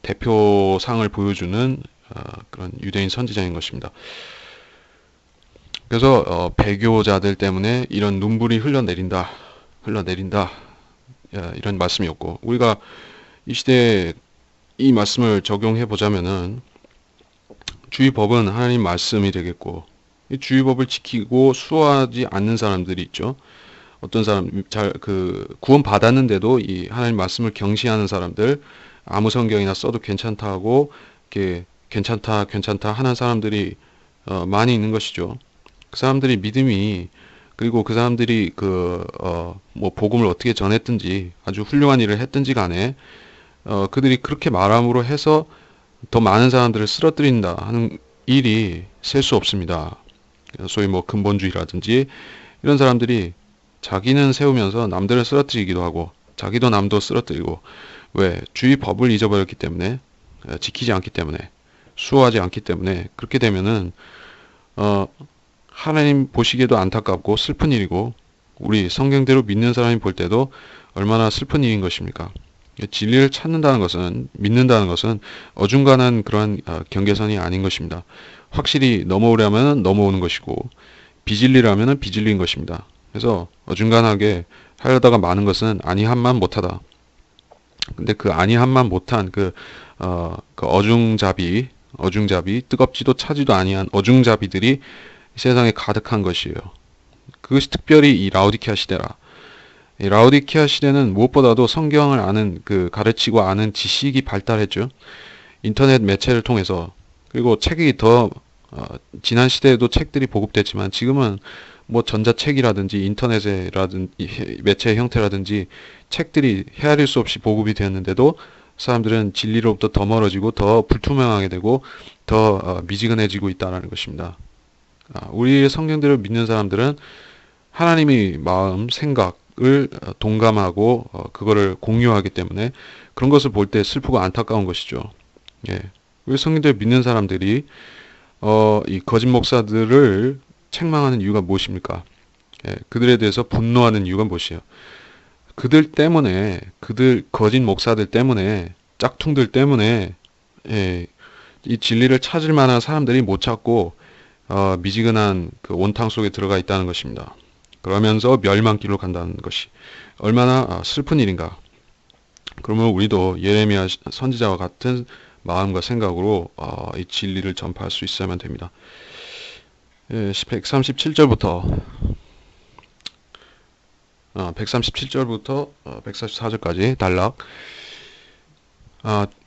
대표상을 보여주는 그런 유대인 선지자인 것입니다. 그래서 배교자들 때문에 이런 눈물이 흘러내린다 이런 말씀이었고 우리가 이 시대에 이 말씀을 적용해 보자면은 주의 법은 하나님 말씀이 되겠고 이 주의 법을 지키고 수호하지 않는 사람들이 있죠. 어떤 사람 구원 받았는데도 이 하나님 말씀을 경시하는 사람들 아무 성경이나 써도 괜찮다 하고 이렇게 괜찮다 하는 사람들이 많이 있는 것이죠. 그 사람들이 믿음이 그리고 그 사람들이 뭐 복음을 어떻게 전했든지 아주 훌륭한 일을 했든지 간에 그들이 그렇게 말함으로 해서 더 많은 사람들을 쓰러뜨린다 하는 일이 셀 수 없습니다. 소위 뭐 근본주의라든지 이런 사람들이 자기는 세우면서 남들을 쓰러뜨리기도 하고 자기도 남도 쓰러뜨리고 왜? 주의 법을 잊어버렸기 때문에 지키지 않기 때문에 수호하지 않기 때문에 그렇게 되면은 하나님 보시기에도 안타깝고 슬픈 일이고 우리 성경대로 믿는 사람이 볼 때도 얼마나 슬픈 일인 것입니까? 진리를 찾는다는 것은 믿는다는 것은 어중간한 그러한 경계선이 아닌 것입니다. 확실히 넘어오려면 넘어오는 것이고 비진리라면 비진리인 것입니다. 그래서 어중간하게 하려다가 많은 것은 아니함만 못하다. 근데 그 아니함만 못한 그 어중잡이 뜨겁지도 차지도 아니한 어중잡이들이 세상에 가득한 것이에요. 그것이 특별히 이 라오디케아 시대라. 이 라오디케아 시대는 무엇보다도 성경을 아는 가르치고 아는 지식이 발달했죠. 인터넷 매체를 통해서 그리고 책이 더 지난 시대에도 책들이 보급됐지만 지금은 뭐 전자책이라든지 인터넷이라든지 매체 형태라든지 책들이 헤아릴 수 없이 보급이 되었는데도 사람들은 진리로부터 더 멀어지고 더 불투명하게 되고 더 미지근해지고 있다는 것입니다. 우리의 성경들을 믿는 사람들은 하나님의 마음, 생각을 동감하고 그거를 공유하기 때문에 그런 것을 볼 때 슬프고 안타까운 것이죠. 예. 우리 성경들을 믿는 사람들이 이 거짓 목사들을 책망하는 이유가 무엇입니까? 예, 그들에 대해서 분노하는 이유가 무엇이에요? 그들 때문에, 그들 거짓 목사들 때문에, 짝퉁들 때문에 예, 이 진리를 찾을 만한 사람들이 못 찾고 미지근한 그 온탕 속에 들어가 있다는 것입니다. 그러면서 멸망길로 간다는 것이 얼마나 슬픈 일인가. 그러면 우리도 예레미야 선지자와 같은 마음과 생각으로 이 진리를 전파할 수 있어야만 됩니다. 예, 137절부터 137절부터 144절까지 단락.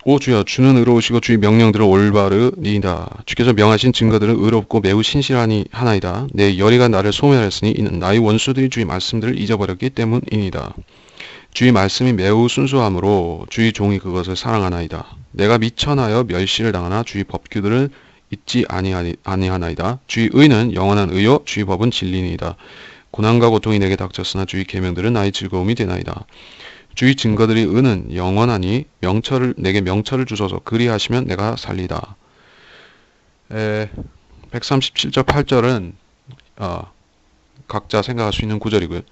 오 주여, 주는 의로우시고 주의 명령들은 올바르니이다. 주께서 명하신 증거들은 의롭고 매우 신실하니 하나이다. 내 열의가 나를 소멸했으니 이는 나의 원수들이 주의 말씀들을 잊어버렸기 때문이니다. 주의 말씀이 매우 순수함으로 주의 종이 그것을 사랑하나이다. 내가 미천하여 멸시를 당하나 주의 법규들을 잊지 아니하나이다. 주의 의는 영원한 의요 주의 법은 진리니이다. 고난과 고통이 내게 닥쳤으나 주의 계명들은 나의 즐거움이 되나이다. 주의 증거들이 의는 영원하니 내게 명철을 주소서. 그리하시면 내가 살리다. 137절 8절은 각자 생각할 수 있는 구절이고요.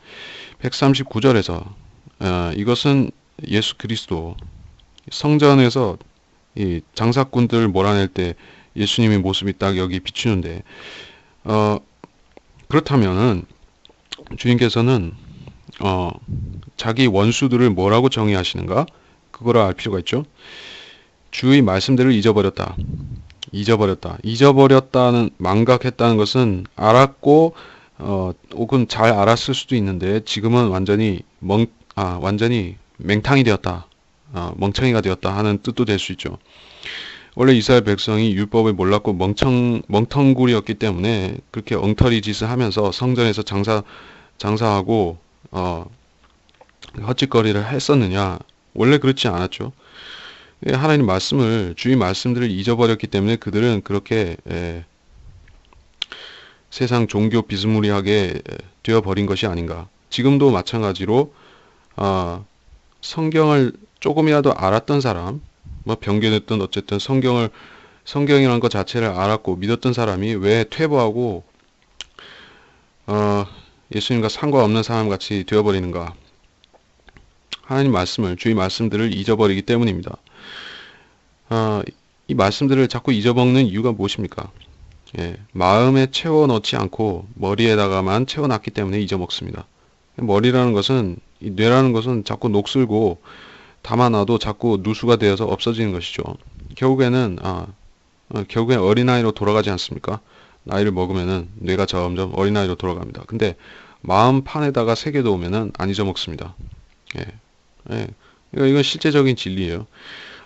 139절에서 이것은 예수 그리스도 성전에서 이 장사꾼들 몰아낼 때 예수님의 모습이 딱 여기 비추는데 그렇다면은 주님께서는 자기 원수들을 뭐라고 정의하시는가? 그거를 알 필요가 있죠. 주의 말씀들을 잊어버렸다는 망각했다는 것은 알았고 혹은 잘 알았을 수도 있는데 지금은 완전히 맹탕이 되었다. 멍청이가 되었다 하는 뜻도 될 수 있죠. 원래 이스라엘 백성이 율법을 몰랐고 멍텅구리였기 때문에 그렇게 엉터리 짓을 하면서 성전에서 장사하고 헛짓거리를 했었느냐? 원래 그렇지 않았죠. 하나님 주의 말씀들을 잊어버렸기 때문에 그들은 그렇게 세상 종교 비스무리하게 되어버린 것이 아닌가. 지금도 마찬가지로 성경을 조금이라도 알았던 사람, 뭐 변경했던 어쨌든 성경이라는 것 자체를 알았고 믿었던 사람이 왜 퇴보하고 예수님과 상관없는 사람 같이 되어버리는가? 하나님 주의 말씀들을 잊어버리기 때문입니다. 이 말씀들을 자꾸 잊어먹는 이유가 무엇입니까? 마음에 채워넣지 않고 머리에다가만 채워놨기 때문에 잊어먹습니다. 이 뇌라는 것은 자꾸 녹슬고 담아놔도 자꾸 누수가 되어서 없어지는 것이죠. 결국엔 어린아이로 돌아가지 않습니까? 나이를 먹으면은 뇌가 점점 어린아이로 돌아갑니다. 근데 마음판에다가 새겨놓으면은 안 잊어먹습니다. 이건 실제적인 진리예요.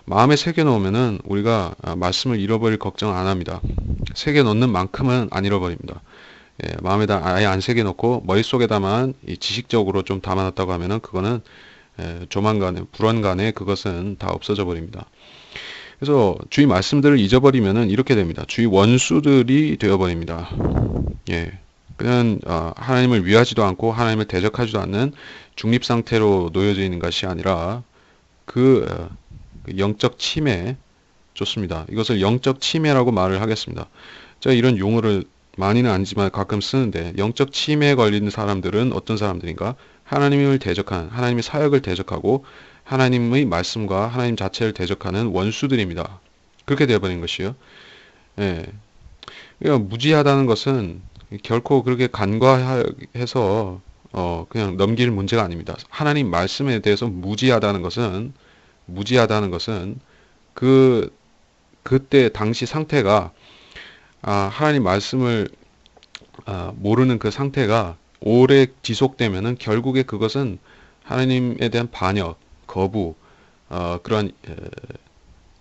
마음에 새겨놓으면은 우리가 말씀을 잃어버릴 걱정 안 합니다. 새겨놓는 만큼은 안 잃어버립니다. 마음에다 아예 안 새겨놓고 머릿속에다만 지식적으로 좀 담아놨다고 하면은 그거는 조만간에 불언간에 그것은 다 없어져 버립니다. 그래서 주의 말씀들을 잊어버리면은 이렇게 됩니다. 주의 원수들이 되어버립니다. 그냥 하나님을 위하지도 않고 하나님을 대적하지도 않는 중립 상태로 놓여져 있는 것이 아니라 그 영적 침해 좋습니다. 이것을 영적 침해라고 말을 하겠습니다. 제가 이런 용어를 많이는 아니지만 가끔 쓰는데 영적 침해에 걸리는 사람들은 어떤 사람들인가? 하나님의 사역을 대적하고 하나님의 말씀과 하나님 자체를 대적하는 원수들입니다. 그렇게 되어버린 것이요. 그러니까 무지하다는 것은 결코 그렇게 간과해서 그냥 넘길 문제가 아닙니다. 하나님 말씀에 대해서 무지하다는 것은 그때 당시 상태가 하나님 말씀을 모르는 그 상태가 오래 지속되면은 결국에 그것은 하나님에 대한 반역, 거부, 그런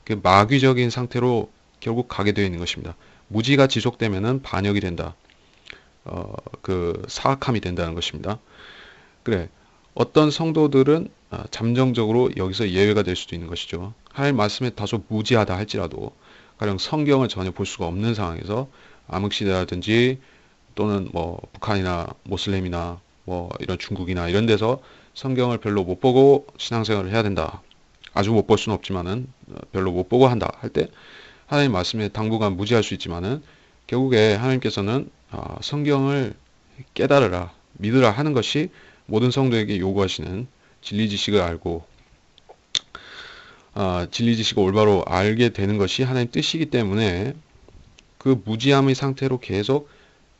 그 마귀적인 상태로 결국 가게 되어 있는 것입니다. 무지가 지속되면은 반역이 된다. 그 사악함이 된다는 것입니다. 그래, 어떤 성도들은 잠정적으로 여기서 예외가 될 수도 있는 것이죠. 하나님 말씀에 다소 무지하다 할지라도 가령 성경을 전혀 볼 수가 없는 상황에서 암흑시대라든지 또는 뭐 북한이나 모슬렘이나 뭐 이런 중국이나 이런 데서 성경을 별로 못 보고 신앙생활을 해야 된다. 아주 못 볼 수는 없지만은 별로 못 보고 한다 할 때 하나님 말씀에 당분간 무지할 수 있지만은 결국에 하나님께서는 성경을 깨달으라, 믿으라 하는 것이 모든 성도에게 요구하시는 진리 지식을 알고 진리 지식을 올바로 알게 되는 것이 하나님 뜻이기 때문에 그 무지함의 상태로 계속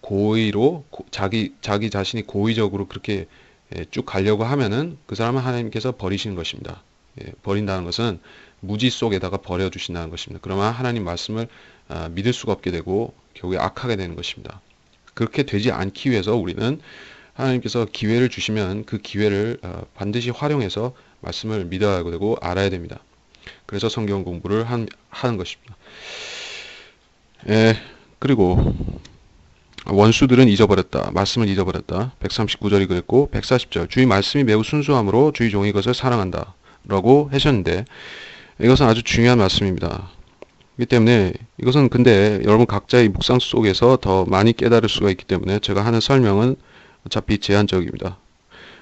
고의로 자기 자신이 고의적으로 그렇게 쭉 가려고 하면은 그 사람은 하나님께서 버리시는 것입니다. 버린다는 것은 무지 속에다가 버려주신다는 것입니다. 그러면 하나님 말씀을 믿을 수가 없게 되고 결국에 악하게 되는 것입니다. 그렇게 되지 않기 위해서 우리는 하나님께서 기회를 주시면 그 기회를 반드시 활용해서 말씀을 믿어야 되고 알아야 됩니다. 그래서 성경 공부를 하는 것입니다. 그리고 원수들은 잊어버렸다. 말씀을 잊어버렸다. 139절이 그랬고 140절 주의 말씀이 매우 순수함으로 주의 종이 그것을 사랑한다. 라고 하셨는데 이것은 아주 중요한 말씀입니다. 그렇기 때문에 이것은 근데 여러분 각자의 묵상 속에서 더 많이 깨달을 수가 있기 때문에 제가 하는 설명은 어차피 제한적입니다.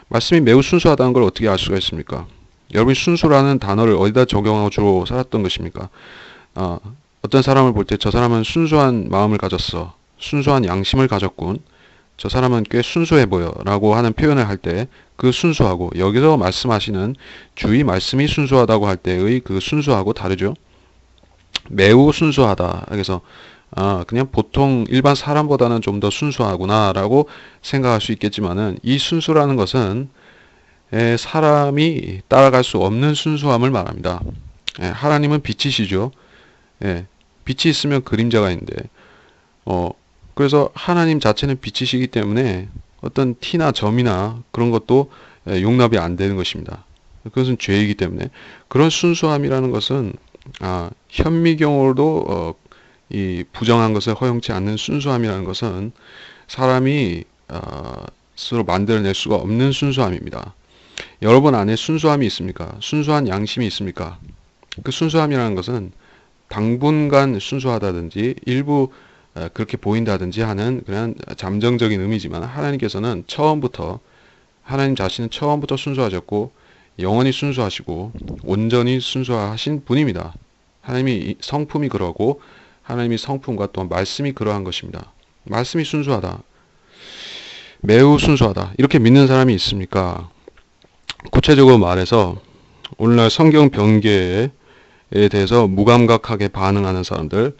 말씀이 매우 순수하다는 걸 어떻게 알 수가 있습니까? 여러분이 순수라는 단어를 어디다 적용하고 주로 살았던 것입니까? 어떤 사람을 볼 때 저 사람은 순수한 마음을 가졌어. 순수한 양심을 가졌군. 저 사람은 꽤 순수해 보여 라고 하는 표현을 할 때 그 순수하고 여기서 말씀하시는 주의 말씀이 순수하다고 할 때의 그 순수하고 다르죠. 매우 순수하다. 그래서 그냥 보통 일반 사람보다는 좀 더 순수하구나 라고 생각할 수 있겠지만은 이 순수라는 것은 사람이 따라갈 수 없는 순수함을 말합니다. 하나님은 빛이시죠. 빛이 있으면 그림자가 있는데 그래서 하나님 자체는 빛이시기 때문에 어떤 티나 점이나 그런 것도 용납이 안 되는 것입니다. 그것은 죄이기 때문에 그런 순수함이라는 것은 현미경으로도 이 부정한 것을 허용치 않는 순수함이라는 것은 사람이 스스로 만들어낼 수가 없는 순수함입니다. 여러분 안에 순수함이 있습니까? 순수한 양심이 있습니까? 그 순수함이라는 것은 당분간 순수하다든지 일부 그렇게 보인다든지 하는 그냥 잠정적인 의미지만 하나님께서는 처음부터 하나님 자신은 처음부터 순수하셨고 영원히 순수하시고 온전히 순수하신 분입니다. 하나님이 성품이 그러고 하나님이 성품과 또한 말씀이 그러한 것입니다. 말씀이 순수하다. 매우 순수하다. 이렇게 믿는 사람이 있습니까? 구체적으로 말해서 오늘날 성경 변계에 대해서 무감각하게 반응하는 사람들,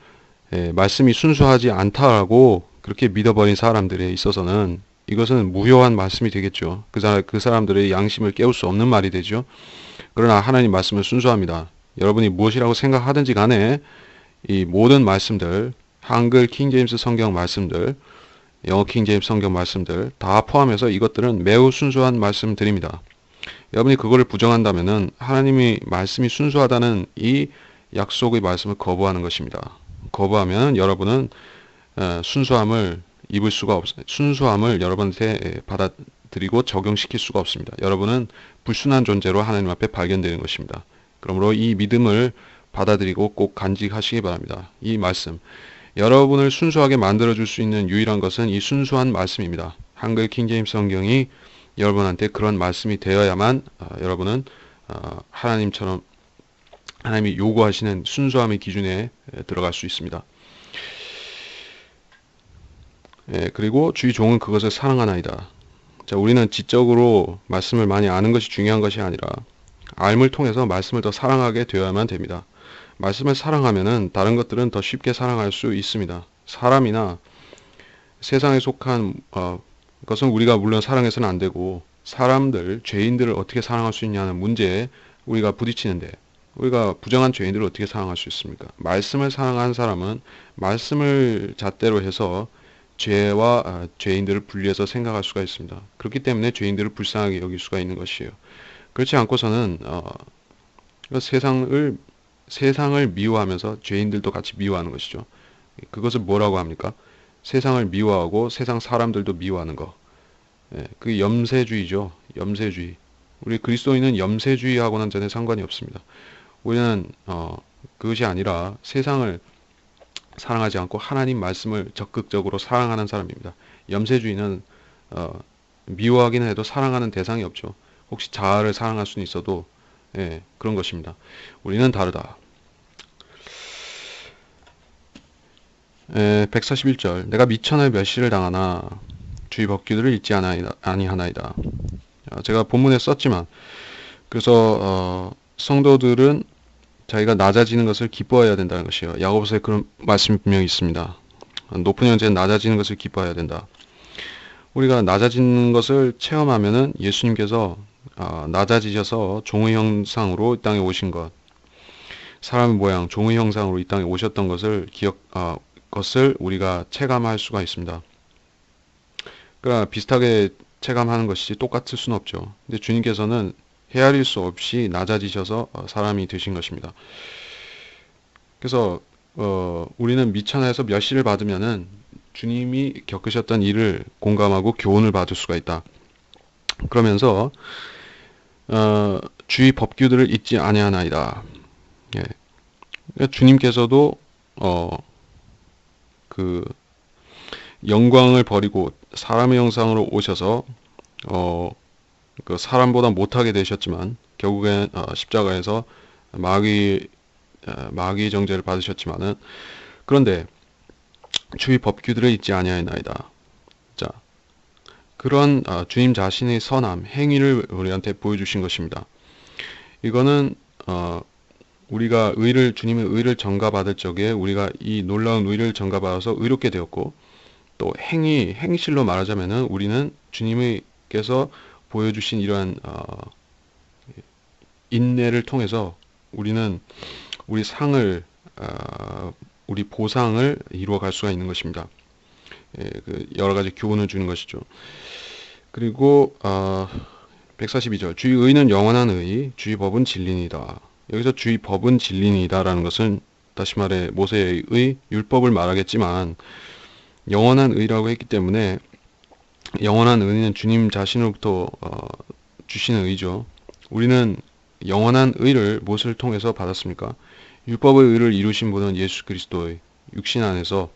말씀이 순수하지 않다라고 그렇게 믿어버린 사람들에 있어서는 이것은 무효한 말씀이 되겠죠. 그 사람들의 양심을 깨울 수 없는 말이 되죠. 그러나 하나님 말씀은 순수합니다. 여러분이 무엇이라고 생각하든지 간에 이 모든 말씀들, 한글 킹제임스 성경 말씀들, 영어 킹제임스 성경 말씀들 다 포함해서 이것들은 매우 순수한 말씀들입니다. 여러분이 그거를 부정한다면은 하나님이 말씀이 순수하다는 이 약속의 말씀을 거부하는 것입니다. 거부하면 여러분은 순수함을 입을 수가 없어요. 순수함을 여러분한테 받아들이고 적용시킬 수가 없습니다. 여러분은 불순한 존재로 하나님 앞에 발견되는 것입니다. 그러므로 이 믿음을 받아들이고 꼭 간직하시기 바랍니다. 이 말씀, 여러분을 순수하게 만들어줄 수 있는 유일한 것은 이 순수한 말씀입니다. 한글 킹제임스 성경이 여러분한테 그런 말씀이 되어야만 여러분은 하나님처럼 하나님이 요구하시는 순수함의 기준에 들어갈 수 있습니다. 그리고 주의 종은 그것을 사랑하나이다. 자, 우리는 지적으로 말씀을 많이 아는 것이 중요한 것이 아니라 알을 통해서 말씀을 더 사랑하게 되어야만 됩니다. 말씀을 사랑하면은 다른 것들은 더 쉽게 사랑할 수 있습니다. 사람이나 세상에 속한 것은 우리가 물론 사랑해서는 안 되고 사람들, 죄인들을 어떻게 사랑할 수 있냐는 문제에 우리가 부딪히는데 우리가 부정한 죄인들을 어떻게 사랑할 수 있습니까? 말씀을 사랑하는 사람은 말씀을 잣대로 해서 죄와 죄인들을 분리해서 생각할 수가 있습니다. 그렇기 때문에 죄인들을 불쌍하게 여길 수가 있는 것이에요. 그렇지 않고서는 세상을 미워하면서 죄인들도 같이 미워하는 것이죠. 그것을 뭐라고 합니까? 세상을 미워하고 세상 사람들도 미워하는 거. 그게 염세주의죠. 염세주의. 우리 그리스도인은 염세주의하고는 전혀 상관이 없습니다. 우리는 그것이 아니라 세상을 사랑하지 않고 하나님 말씀을 적극적으로 사랑하는 사람입니다. 염세주의는 미워하기는 해도 사랑하는 대상이 없죠. 혹시 자아를 사랑할 수는 있어도 그런 것입니다. 우리는 다르다. 141절 내가 미천을 멸시를 당하나 주의 법규들을 잊지 아니하나이다. 제가 본문에 썼지만 그래서 성도들은 자기가 낮아지는 것을 기뻐해야 된다는 것이에요. 야고보서에 그런 말씀이 분명히 있습니다. 높은 형제는 낮아지는 것을 기뻐해야 된다. 우리가 낮아지는 것을 체험하면은 예수님께서 낮아지셔서 종의 형상으로 이 땅에 오신 것, 사람의 모양, 종의 형상으로 이 땅에 오셨던 것을 것을 우리가 체감할 수가 있습니다. 그러나 비슷하게 체감하는 것이 똑같을 수는 없죠. 근데 주님께서는 헤아릴 수 없이 낮아지셔서 사람이 되신 것입니다. 그래서 우리는 미천하에서 멸시를 받으면은 주님이 겪으셨던 일을 공감하고 교훈을 받을 수가 있다. 그러면서 주의 법규들을 잊지 아니하나이다. 예. 그러니까 주님께서도 그 영광을 버리고 사람의 형상으로 오셔서 그 사람보다 못하게 되셨지만 결국엔 십자가에서 마귀 정죄를 받으셨지만은 그런데 주의 법규들을 잊지 아니하나이다. 자, 그런 주님 자신의 선함, 행위를 우리한테 보여주신 것입니다. 이거는 우리가 주님의 의를 전가받을 적에 우리가 이 놀라운 의를 전가받아서 의롭게 되었고 또 행실로 말하자면은 우리는 주님께서 보여주신 이러한 인내를 통해서 우리는 우리 상을 우리 보상을 이루어 갈 수가 있는 것입니다. 그 여러 가지 교훈을 주는 것이죠. 그리고 142절 주의 의는 영원한 의, 주의 법은 진리니이다. 여기서 주의 법은 진리니이다라는 것은 다시 말해 모세의 율법을 말하겠지만 영원한 의라고 했기 때문에 영원한 의는 주님 자신으로부터 주시는 의죠. 우리는 영원한 의를 무엇을 통해서 받았습니까? 율법의 의를 이루신 분은 예수 그리스도의 육신 안에서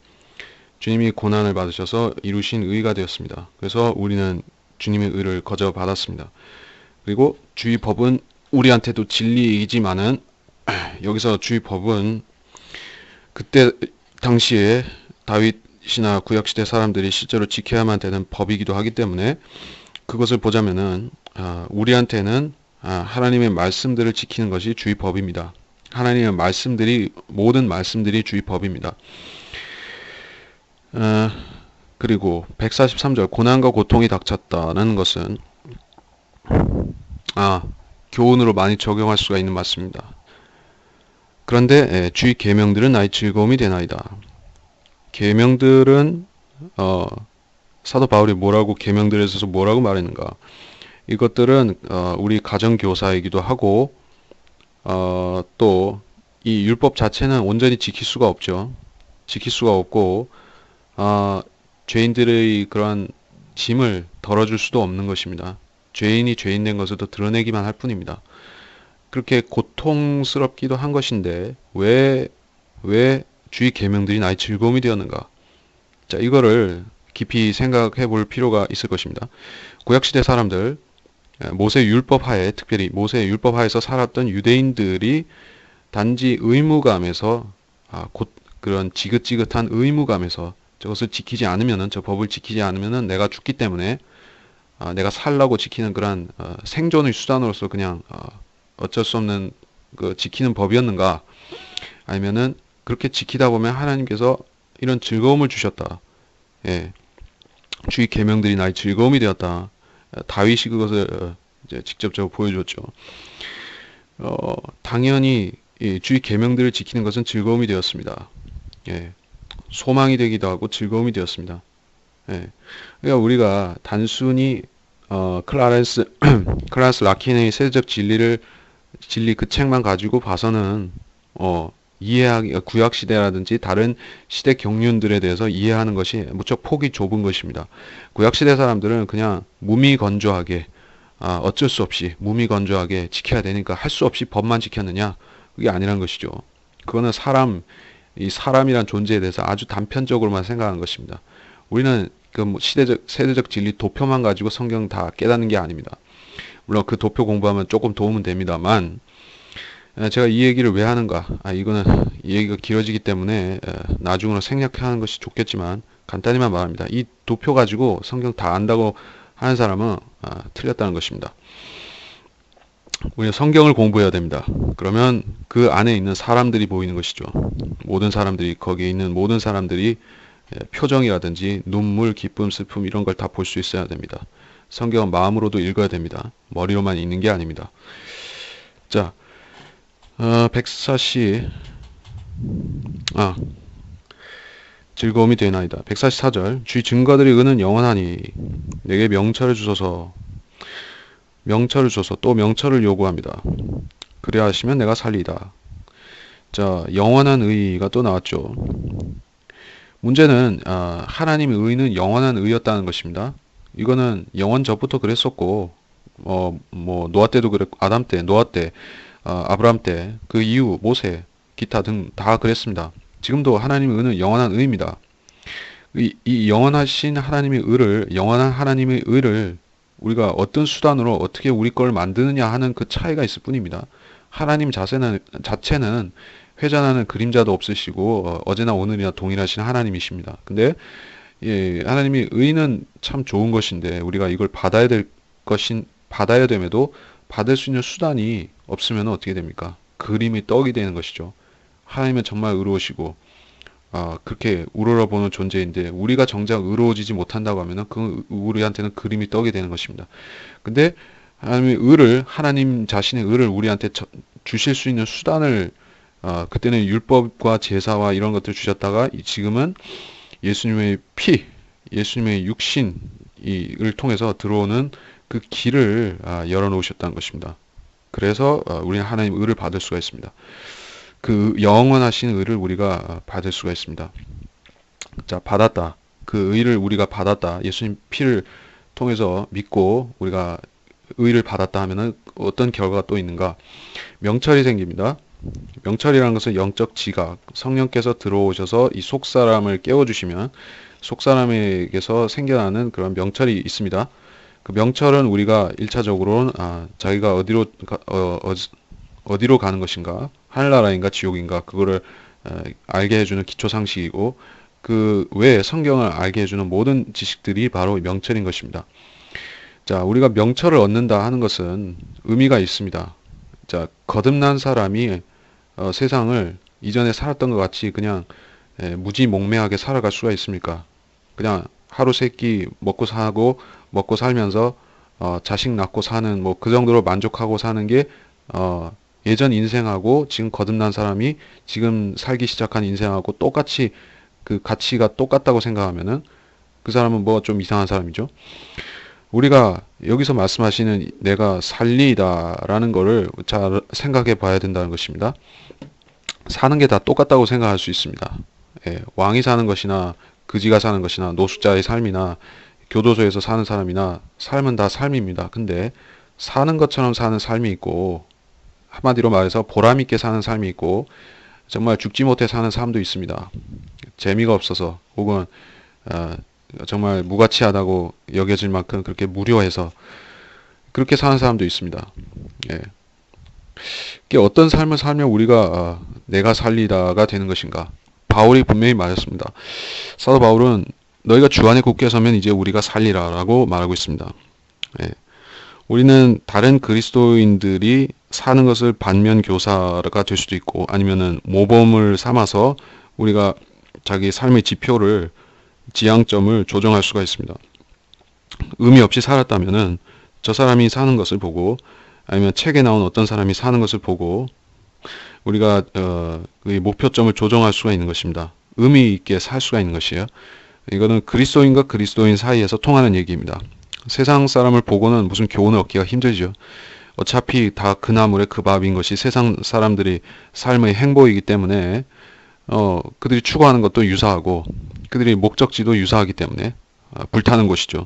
주님이 고난을 받으셔서 이루신 의가 되었습니다. 그래서 우리는 주님의 의를 거저 받았습니다. 그리고 주의 법은 우리한테도 진리이지만은 여기서 주의 법은 그때 당시에 다윗이나 구약시대 사람들이 실제로 지켜야만 되는 법이기도 하기 때문에 그것을 보자면은 우리한테는 하나님의 말씀들을 지키는 것이 주의 법입니다. 하나님의 모든 말씀들이 주의 법입니다. 그리고 143절 고난과 고통이 닥쳤다는 것은 교훈으로 많이 적용할 수가 있는 말씀입니다. 그런데 주의 계명들은 나의 즐거움이 되나이다. 계명들은 사도 바울이 계명들에 있어서 뭐라고 말했는가? 이것들은 우리 가정교사이기도 하고 또 이 율법 자체는 온전히 지킬 수가 없죠. 지킬 수가 없고 죄인들의 그러한 짐을 덜어줄 수도 없는 것입니다. 죄인이 죄인된 것을 더 드러내기만 할 뿐입니다. 그렇게 고통스럽기도 한 것인데 왜 주의 계명들이 나의 즐거움이 되었는가? 자, 이거를 깊이 생각해 볼 필요가 있을 것입니다. 구약시대 사람들 모세 율법 하에 특별히 모세 율법 하에서 살았던 유대인들이 단지 의무감에서 그런 지긋지긋한 의무감에서 저것을 지키지 않으면은 저 법을 지키지 않으면은 내가 죽기 때문에 내가 살라고 지키는 그런 생존의 수단으로서 그냥 어쩔 수 없는 그 지키는 법이었는가? 아니면은 그렇게 지키다 보면 하나님께서 이런 즐거움을 주셨다. 예. 주의 계명들이 나의 즐거움이 되었다. 다윗이 그것을 이제 직접적으로 보여줬죠. 당연히 주의 계명들을 지키는 것은 즐거움이 되었습니다. 예. 소망이 되기도 하고 즐거움이 되었습니다. 예. 그러니까 우리가 단순히 클라렌스 라킨의 세대적 진리 그 책만 가지고 봐서는 구약 시대라든지 다른 시대 경륜들에 대해서 이해하는 것이 무척 폭이 좁은 것입니다. 구약 시대 사람들은 그냥 무미건조하게 어쩔 수 없이 무미건조하게 지켜야 되니까 할 수 없이 법만 지켰느냐? 그게 아니란 것이죠. 그거는 사람 이 사람이란 존재에 대해서 아주 단편적으로만 생각하는 것입니다. 우리는 그 뭐 시대적, 세대적 진리 도표만 가지고 성경 다 깨닫는 게 아닙니다. 물론 그 도표 공부하면 조금 도움은 됩니다만, 제가 이 얘기를 왜 하는가? 이거는 이 얘기가 길어지기 때문에 나중으로 생략하는 것이 좋겠지만 간단히만 말합니다. 이 도표 가지고 성경 다 안다고 하는 사람은 틀렸다는 것입니다. 우리가 성경을 공부해야 됩니다. 그러면 그 안에 있는 사람들이 보이는 것이죠. 모든 사람들이, 거기에 있는 모든 사람들이 표정이라든지 눈물, 기쁨, 슬픔 이런 걸 다 볼 수 있어야 됩니다. 성경은 마음으로도 읽어야 됩니다. 머리로만 읽는 게 아닙니다. 자, 백사시 즐거움이 되나이다. 144절 주의 증거들이 은은 영원하니 내게 명철을 주소서. 명철을 줘서 또 명철을 요구합니다. 그래야 하시면 내가 살리다. 자, 영원한 의가 또 나왔죠. 문제는 하나님의 의는 영원한 의였다는 것입니다. 이거는 영원 전부터 그랬었고 뭐 노아 때도 그랬고, 아담 때, 노아 때, 아브라함 때, 그 이후 모세, 기타 등 다 그랬습니다. 지금도 하나님의 의는 영원한 의입니다. 이 영원하신 하나님의 의를, 영원한 하나님의 의를 우리가 어떤 수단으로 어떻게 우리 걸 만드느냐 하는 그 차이가 있을 뿐입니다. 하나님 자체는 회전하는 그림자도 없으시고 어제나 오늘이나 동일하신 하나님이십니다. 근데 하나님의 의는 참 좋은 것인데 우리가 이걸 받아야 됨에도 받을 수 있는 수단이 없으면 어떻게 됩니까? 그림이 떡이 되는 것이죠. 하나님은 정말 의로우시고 그렇게 우러러보는 존재인데 우리가 정작 의로워지지 못한다고 하면은 그 우리한테는 그림이 떡이 되는 것입니다. 근데 하나님의 의를, 하나님 자신의 의를 우리한테 주실 수 있는 수단을 그때는 율법과 제사와 이런 것들을 주셨다가 지금은 예수님의 피, 예수님의 육신을 통해서 들어오는 그 길을 열어놓으셨다는 것입니다. 그래서 우리는 하나님의 의를 받을 수가 있습니다. 그 영원하신 의를 우리가 받을 수가 있습니다. 자, 받았다. 그 의를 우리가 받았다. 예수님 피를 통해서 믿고 우리가 의를 받았다 하면은 어떤 결과가 또 있는가? 명철이 생깁니다. 명철이라는 것은 영적 지각, 성령께서 들어오셔서 이 속사람을 깨워주시면 속사람에게서 생겨나는 그런 명철이 있습니다. 그 명철은 우리가 1차적으로는 자기가 어디로 가는 것인가, 하늘나라인가 지옥인가, 그거를 알게 해주는 기초상식이고 그 외에 성경을 알게 해주는 모든 지식들이 바로 명철인 것입니다. 자, 우리가 명철을 얻는다 하는 것은 의미가 있습니다. 자, 거듭난 사람이 세상을 이전에 살았던 것 같이 그냥 무지몽매하게 살아갈 수가 있습니까? 그냥 하루 세끼 먹고 살면서 자식 낳고 사는 뭐 그 정도로 만족하고 사는 게 예전 인생하고 지금 거듭난 사람이 지금 살기 시작한 인생하고 똑같이 그 가치가 똑같다고 생각하면은 그 사람은 뭐 좀 이상한 사람이죠. 우리가 여기서 말씀하시는 내가 살리다라는 거를 잘 생각해 봐야 된다는 것입니다. 사는 게 다 똑같다고 생각할 수 있습니다. 왕이 사는 것이나 그지가 사는 것이나 노숙자의 삶이나 교도소에서 사는 사람이나 삶은 다 삶입니다. 근데 사는 것처럼 사는 삶이 있고 한마디로 말해서 보람 있게 사는 삶이 있고 정말 죽지 못해 사는 삶도 있습니다. 재미가 없어서 혹은 정말 무가치하다고 여겨질 만큼 그렇게 무료해서 그렇게 사는 사람도 있습니다. 어떤 삶을 살면 우리가 내가 살리다가 되는 것인가? 바울이 분명히 말했습니다. 사도 바울은 너희가 주 안에 굳게 서면 이제 우리가 살리라라고 말하고 있습니다. 우리는 다른 그리스도인들이 사는 것을 반면 교사가 될 수도 있고 아니면은 모범을 삼아서 우리가 자기 삶의 지표를 지향점을 조정할 수가 있습니다. 의미 없이 살았다면은 저 사람이 사는 것을 보고 아니면 책에 나온 어떤 사람이 사는 것을 보고 우리가 목표점을 조정할 수가 있는 것입니다. 의미 있게 살 수가 있는 것이에요. 이거는 그리스도인과 그리스도인 사이에서 통하는 얘기입니다. 세상 사람을 보고는 무슨 교훈을 얻기가 힘들죠. 어차피 다 그 나물에 그 밥인 것이 세상 사람들이 삶의 행보이기 때문에 그들이 추구하는 것도 유사하고 그들이 목적지도 유사하기 때문에 불타는 곳이죠.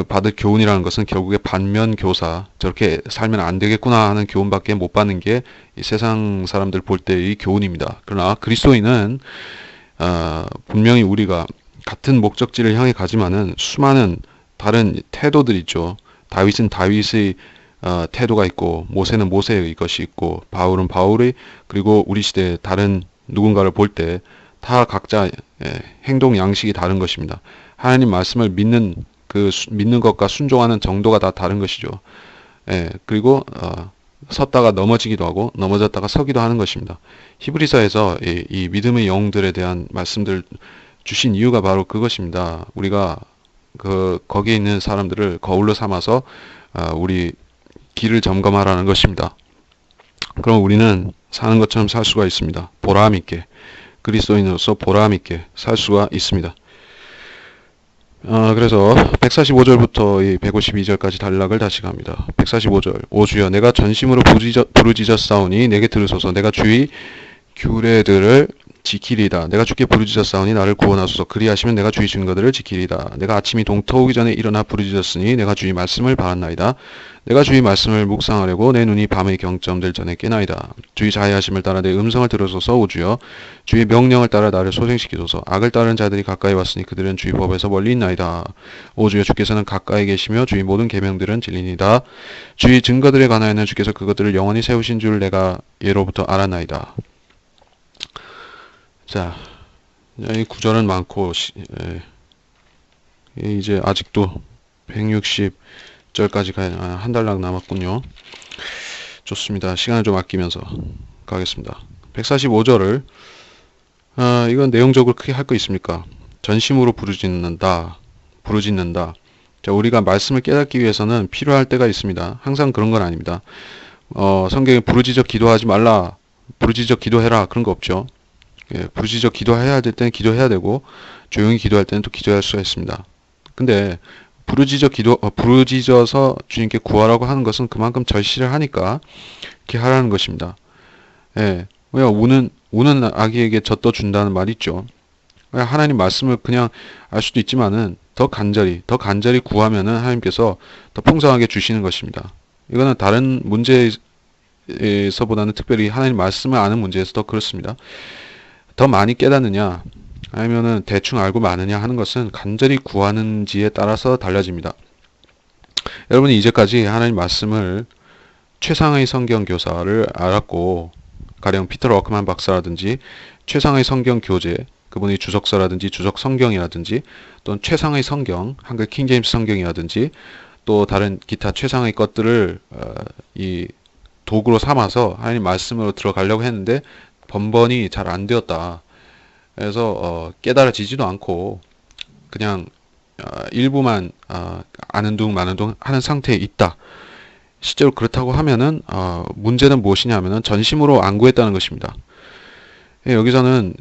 받을 교훈이라는 것은 결국에 반면교사, 저렇게 살면 안 되겠구나 하는 교훈밖에 못 받는 게 이 세상 사람들 볼 때의 교훈입니다. 그러나 그리스도인은 분명히 우리가 같은 목적지를 향해 가지만은 수많은 다른 태도들이 있죠. 다윗은 다윗의 태도가 있고, 모세는 모세의 것이 있고, 바울은 바울의, 그리고 우리 시대의 다른 누군가를 볼 때 다 각자 행동 양식이 다른 것입니다. 하나님 말씀을 믿는 것과 순종하는 정도가 다 다른 것이죠. 그리고 섰다가 넘어지기도 하고 넘어졌다가 서기도 하는 것입니다. 히브리서에서 이 믿음의 영들에 대한 말씀들 주신 이유가 바로 그것입니다. 우리가 거기에 있는 사람들을 거울로 삼아서 우리 길을 점검하라는 것입니다. 그럼 우리는 사는 것처럼 살 수가 있습니다. 보람 있게, 그리스도인으로서 보람 있게 살 수가 있습니다. 그래서 145절부터 152절까지 단락을 다시 갑니다. 145절. 오 주여, 내가 전심으로 부르짖었사오니 내게 들으소서. 내가 주의 규례들을 지키리다. 내가 주께 부르짖었사오니 나를 구원하소서. 그리하시면 내가 주의 증거들을 지키리다. 내가 아침이 동터오기 전에 일어나 부르짖었으니 내가 주의 말씀을 바랐나이다. 내가 주의 말씀을 묵상하려고 내 눈이 밤의 경점될 전에 깨나이다. 주의 자애하심을 따라 내 음성을 들으소서. 오 주여, 주의 명령을 따라 나를 소생시키소서. 악을 따르는 자들이 가까이 왔으니 그들은 주의 법에서 멀리 있나이다. 오 주여, 주께서는 가까이 계시며 주의 모든 계명들은 진리니이다. 주의 증거들에 관하여는 주께서 그것들을 영원히 세우신 줄 내가 예로부터 알았나이다. 자, 이 구절은 많고 이제 아직도 160절까지 한 달락 남았군요. 좋습니다. 시간을 좀 아끼면서 가겠습니다. 145절을 이건 내용적으로 크게 할 거 있습니까? 전심으로 부르짖는다. 자, 우리가 말씀을 깨닫기 위해서는 필요할 때가 있습니다. 항상 그런 건 아닙니다. 성경에 부르짖어 기도하지 말라, 부르짖어 기도해라, 그런 거 없죠. 부르짖어 기도해야 될 때는 기도해야 되고, 조용히 기도할 때는 또 기도할 수가 있습니다. 근데 부르짖어서 주님께 구하라고 하는 것은 그만큼 절실을 하니까 이렇게 하라는 것입니다. 왜 우는 아기에게 젖도 준다는 말이 있죠. 하나님 말씀을 그냥 알 수도 있지만은 더 간절히 구하면은 하나님께서 더 풍성하게 주시는 것입니다. 이거는 다른 문제에서보다는 특별히 하나님 말씀을 아는 문제에서 더 그렇습니다. 더 많이 깨닫느냐 아니면은 대충 알고 마느냐 하는 것은 간절히 구하는지에 따라서 달라집니다. 여러분이 이제까지 하나님 말씀을 최상의 성경 교사를 알았고, 가령 피터 워크만 박사라든지 최상의 성경 교재, 그분의 주석서라든지 주석 성경이라든지, 또는 최상의 성경, 한글 킹제임스 성경이라든지, 또 다른 기타 최상의 것들을 이 도구로 삼아서 하나님 말씀으로 들어가려고 했는데 번번이 잘 안 되었다. 그래서 깨달아지지도 않고 그냥 일부만 아는 둥 마는 둥 하는 상태에 있다. 실제로 그렇다고 하면은 문제는 무엇이냐 하면은 전심으로 안 구했다는 것입니다. 여기서는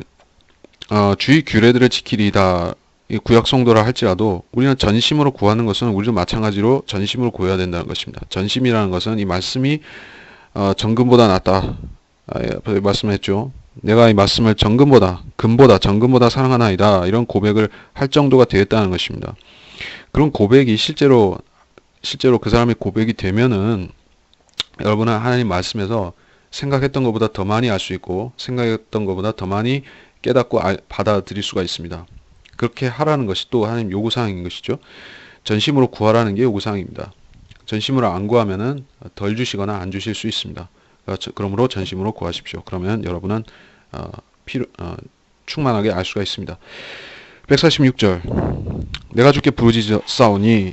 주의 규례들을 지키리다, 구약 성도라 할지라도 우리는 전심으로 구하는 것은 우리도 마찬가지로 전심으로 구해야 된다는 것입니다. 전심이라는 것은 이 말씀이 정금보다 낫다. 말씀했죠. 내가 이 말씀을 정금보다 사랑하나이다. 이런 고백을 할 정도가 되었다는 것입니다. 그런 고백이 실제로 그 사람의 고백이 되면은 여러분은 하나님 말씀에서 생각했던 것보다 더 많이 알 수 있고 생각했던 것보다 더 많이 깨닫고 받아들일 수가 있습니다. 그렇게 하라는 것이 또 하나님 요구사항인 것이죠. 전심으로 구하라는 게 요구사항입니다. 전심으로 안 구하면은 덜 주시거나 안 주실 수 있습니다. 그러므로 전심으로 구하십시오. 그러면 여러분은 충만하게 알 수가 있습니다. 146절. 내가 주께 부르짖었사오니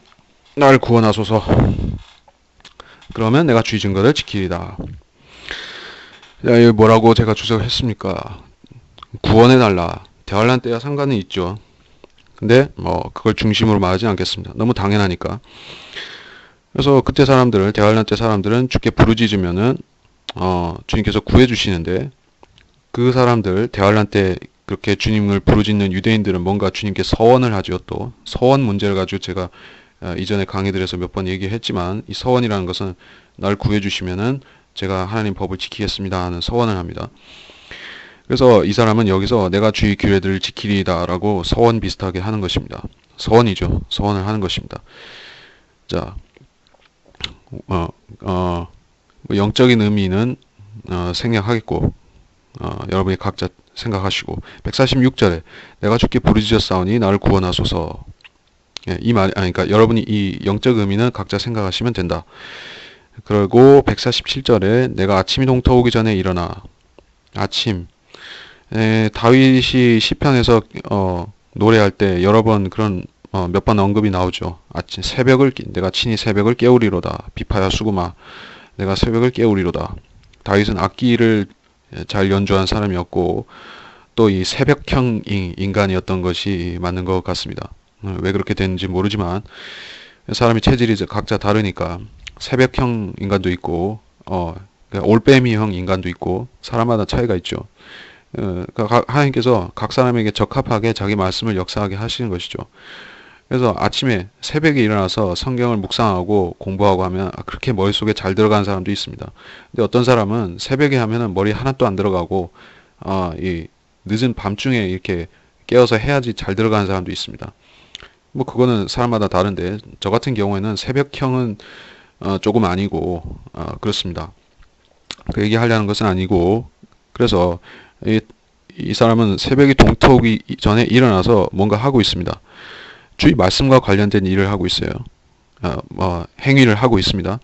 날 구원하소서. 그러면 내가 주의 증거를 지키리다. 뭐라고 제가 주석을 했습니까? 구원해달라. 대환란 때와 상관은 있죠. 근데 그걸 중심으로 말하지 않겠습니다. 너무 당연하니까. 그래서 그때 대환란 때 사람들은 주께 부르짖으면은 주님께서 구해주시는데, 그 사람들 대환란 때 그렇게 주님을 부르짖는 유대인들은 뭔가 주님께 서원을 하죠. 또 서원 문제를 가지고 제가 이전에 강의들에서 몇 번 얘기했지만, 이 서원이라는 것은 날 구해주시면은 제가 하나님 법을 지키겠습니다 하는 서원을 합니다. 그래서 이 사람은 여기서 내가 주의 규례들을 지키리다 라고 서원 비슷하게 하는 것입니다. 서원이죠. 서원을 하는 것입니다. 자, 어, 뭐 영적인 의미는 생략하겠고, 여러분이 각자 생각하시고, 146절에 내가 주께 부르짖었사오니 나를 구원하소서. 예, 이 말, 그러니까 여러분이 이 영적 의미는 각자 생각하시면 된다. 그리고 147절에 내가 아침이 동터오기 전에 일어나. 아침. 다윗이 시편에서 노래할 때 여러 번 그런 몇 번 언급이 나오죠. 아침 내가 친히 새벽을 깨우리로다. 비파야 수구마. 내가 새벽을 깨우리로다. 다윗은 악기를 잘 연주한 사람이었고 또 이 새벽형 인간이었던 것이 맞는 것 같습니다. 왜 그렇게 됐는지 모르지만 사람이 체질이 각자 다르니까 새벽형 인간도 있고 올빼미형 인간도 있고 사람마다 차이가 있죠. 하나님께서 각 사람에게 적합하게 자기 말씀을 역사하게 하시는 것이죠. 그래서 아침에 새벽에 일어나서 성경을 묵상하고 공부하고 하면 그렇게 머릿속에 잘 들어가는 사람도 있습니다. 근데 어떤 사람은 새벽에 하면은 머리 하나도 안 들어가고 이 늦은 밤중에 이렇게 깨어서 해야지 잘 들어가는 사람도 있습니다. 뭐 그거는 사람마다 다른데 저 같은 경우에는 새벽형은 조금 아니고 그렇습니다. 그 얘기하려는 것은 아니고 그래서 이 사람은 새벽이 동터오기 전에 일어나서 뭔가 하고 있습니다. 주의 말씀과 관련된 일을 하고 있어요. 행위를 하고 있습니다.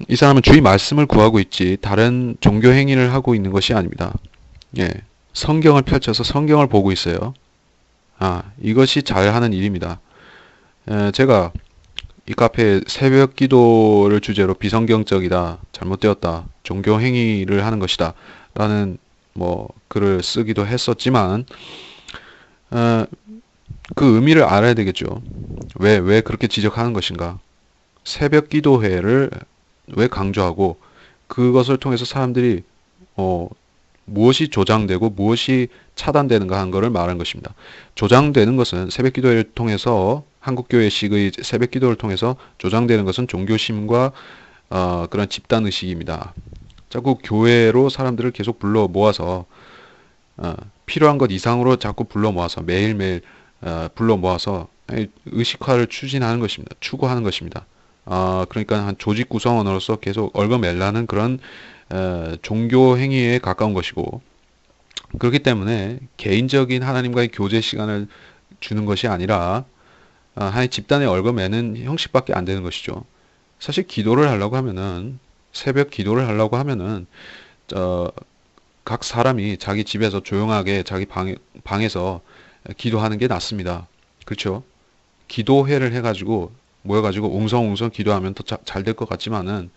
이 사람은 주의 말씀을 구하고 있지 다른 종교 행위를 하고 있는 것이 아닙니다. 예, 성경을 펼쳐서 성경을 보고 있어요. 이것이 잘하는 일입니다. 제가 이 카페에 새벽 기도를 주제로 비성경적이다, 잘못되었다, 종교 행위를 하는 것이다 라는 뭐 글을 쓰기도 했었지만 그 의미를 알아야 되겠죠. 왜 그렇게 지적하는 것인가? 새벽 기도회를 왜 강조하고 그것을 통해서 사람들이 무엇이 조장되고 무엇이 차단되는가 하는 것을 말한 것입니다. 조장되는 것은 새벽 기도회를 통해서 한국교회식의 새벽 기도를 통해서 조장되는 것은 종교심과 그런 집단 의식입니다. 자꾸 교회로 사람들을 계속 불러 모아서 필요한 것 이상으로 자꾸 불러 모아서 매일매일 불러 모아서 의식화를 추진하는 것입니다. 추구하는 것입니다. 그러니까 한 조직 구성원으로서 계속 얽어매라는 그런 종교 행위에 가까운 것이고 그렇기 때문에 개인적인 하나님과의 교제 시간을 주는 것이 아니라 하나의 집단에 얽어매는 형식밖에 안 되는 것이죠. 사실 기도를 하려고 하면은 새벽 기도를 하려고 하면은 각 사람이 자기 집에서 조용하게 자기 방에서 기도하는 게 낫습니다. 그렇죠? 기도회를 해가지고 모여가지고 웅성웅성 기도하면 더 잘 될 것 같지만은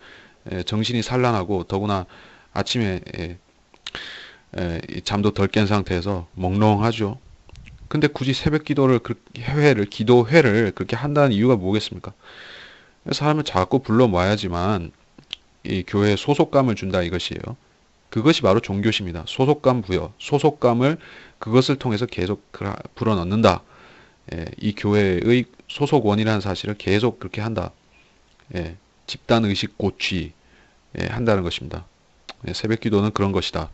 정신이 산란하고 더구나 아침에 잠도 덜 깬 상태에서 몽롱하죠. 근데 굳이 새벽 기도회를 그렇게 한다는 이유가 뭐겠습니까? 사람을 자꾸 불러 모아야지만 이 교회에 소속감을 준다 이것이에요. 그것이 바로 종교심이다. 소속감 부여, 소속감을 그것을 통해서 계속 불어넣는다. 이 교회의 소속원이라는 사실을 계속 그렇게 한다. 집단의식 고취 한다는 것입니다. 새벽 기도는 그런 것이다.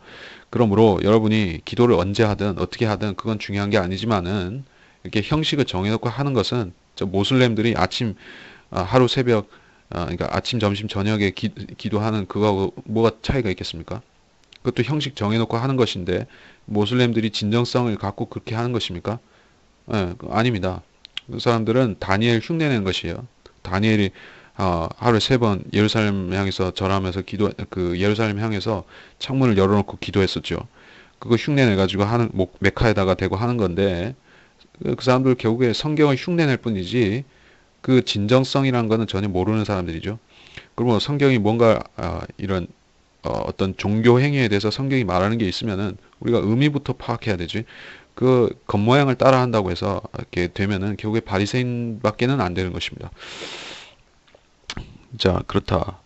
그러므로 여러분이 기도를 언제 하든 어떻게 하든 그건 중요한 게 아니지만은 이렇게 형식을 정해놓고 하는 것은 저 모슬렘들이 하루 새벽 그러니까 아침, 점심, 저녁에 기도하는 그거하고 뭐가 차이가 있겠습니까? 그것도 형식 정해놓고 하는 것인데 모슬렘들이 진정성을 갖고 그렇게 하는 것입니까? 아닙니다. 그 사람들은 다니엘 흉내내는 것이에요. 다니엘이 하루에 3번 예루살렘 향해서 절하면서 예루살렘 향해서 창문을 열어놓고 기도했었죠. 그거 흉내내가지고 메카에다가 대고 하는 건데 그 사람들 결국에 성경을 흉내낼 뿐이지 그 진정성이라는 거는 전혀 모르는 사람들이죠. 그러면 성경이 뭔가 이런 어떤 종교 행위에 대해서 성경이 말하는 게 있으면은 우리가 의미부터 파악해야 되지. 그 겉모양을 따라 한다고 해서 이렇게 되면은 결국에 바리새인밖에는 안 되는 것입니다. 자, 그렇다.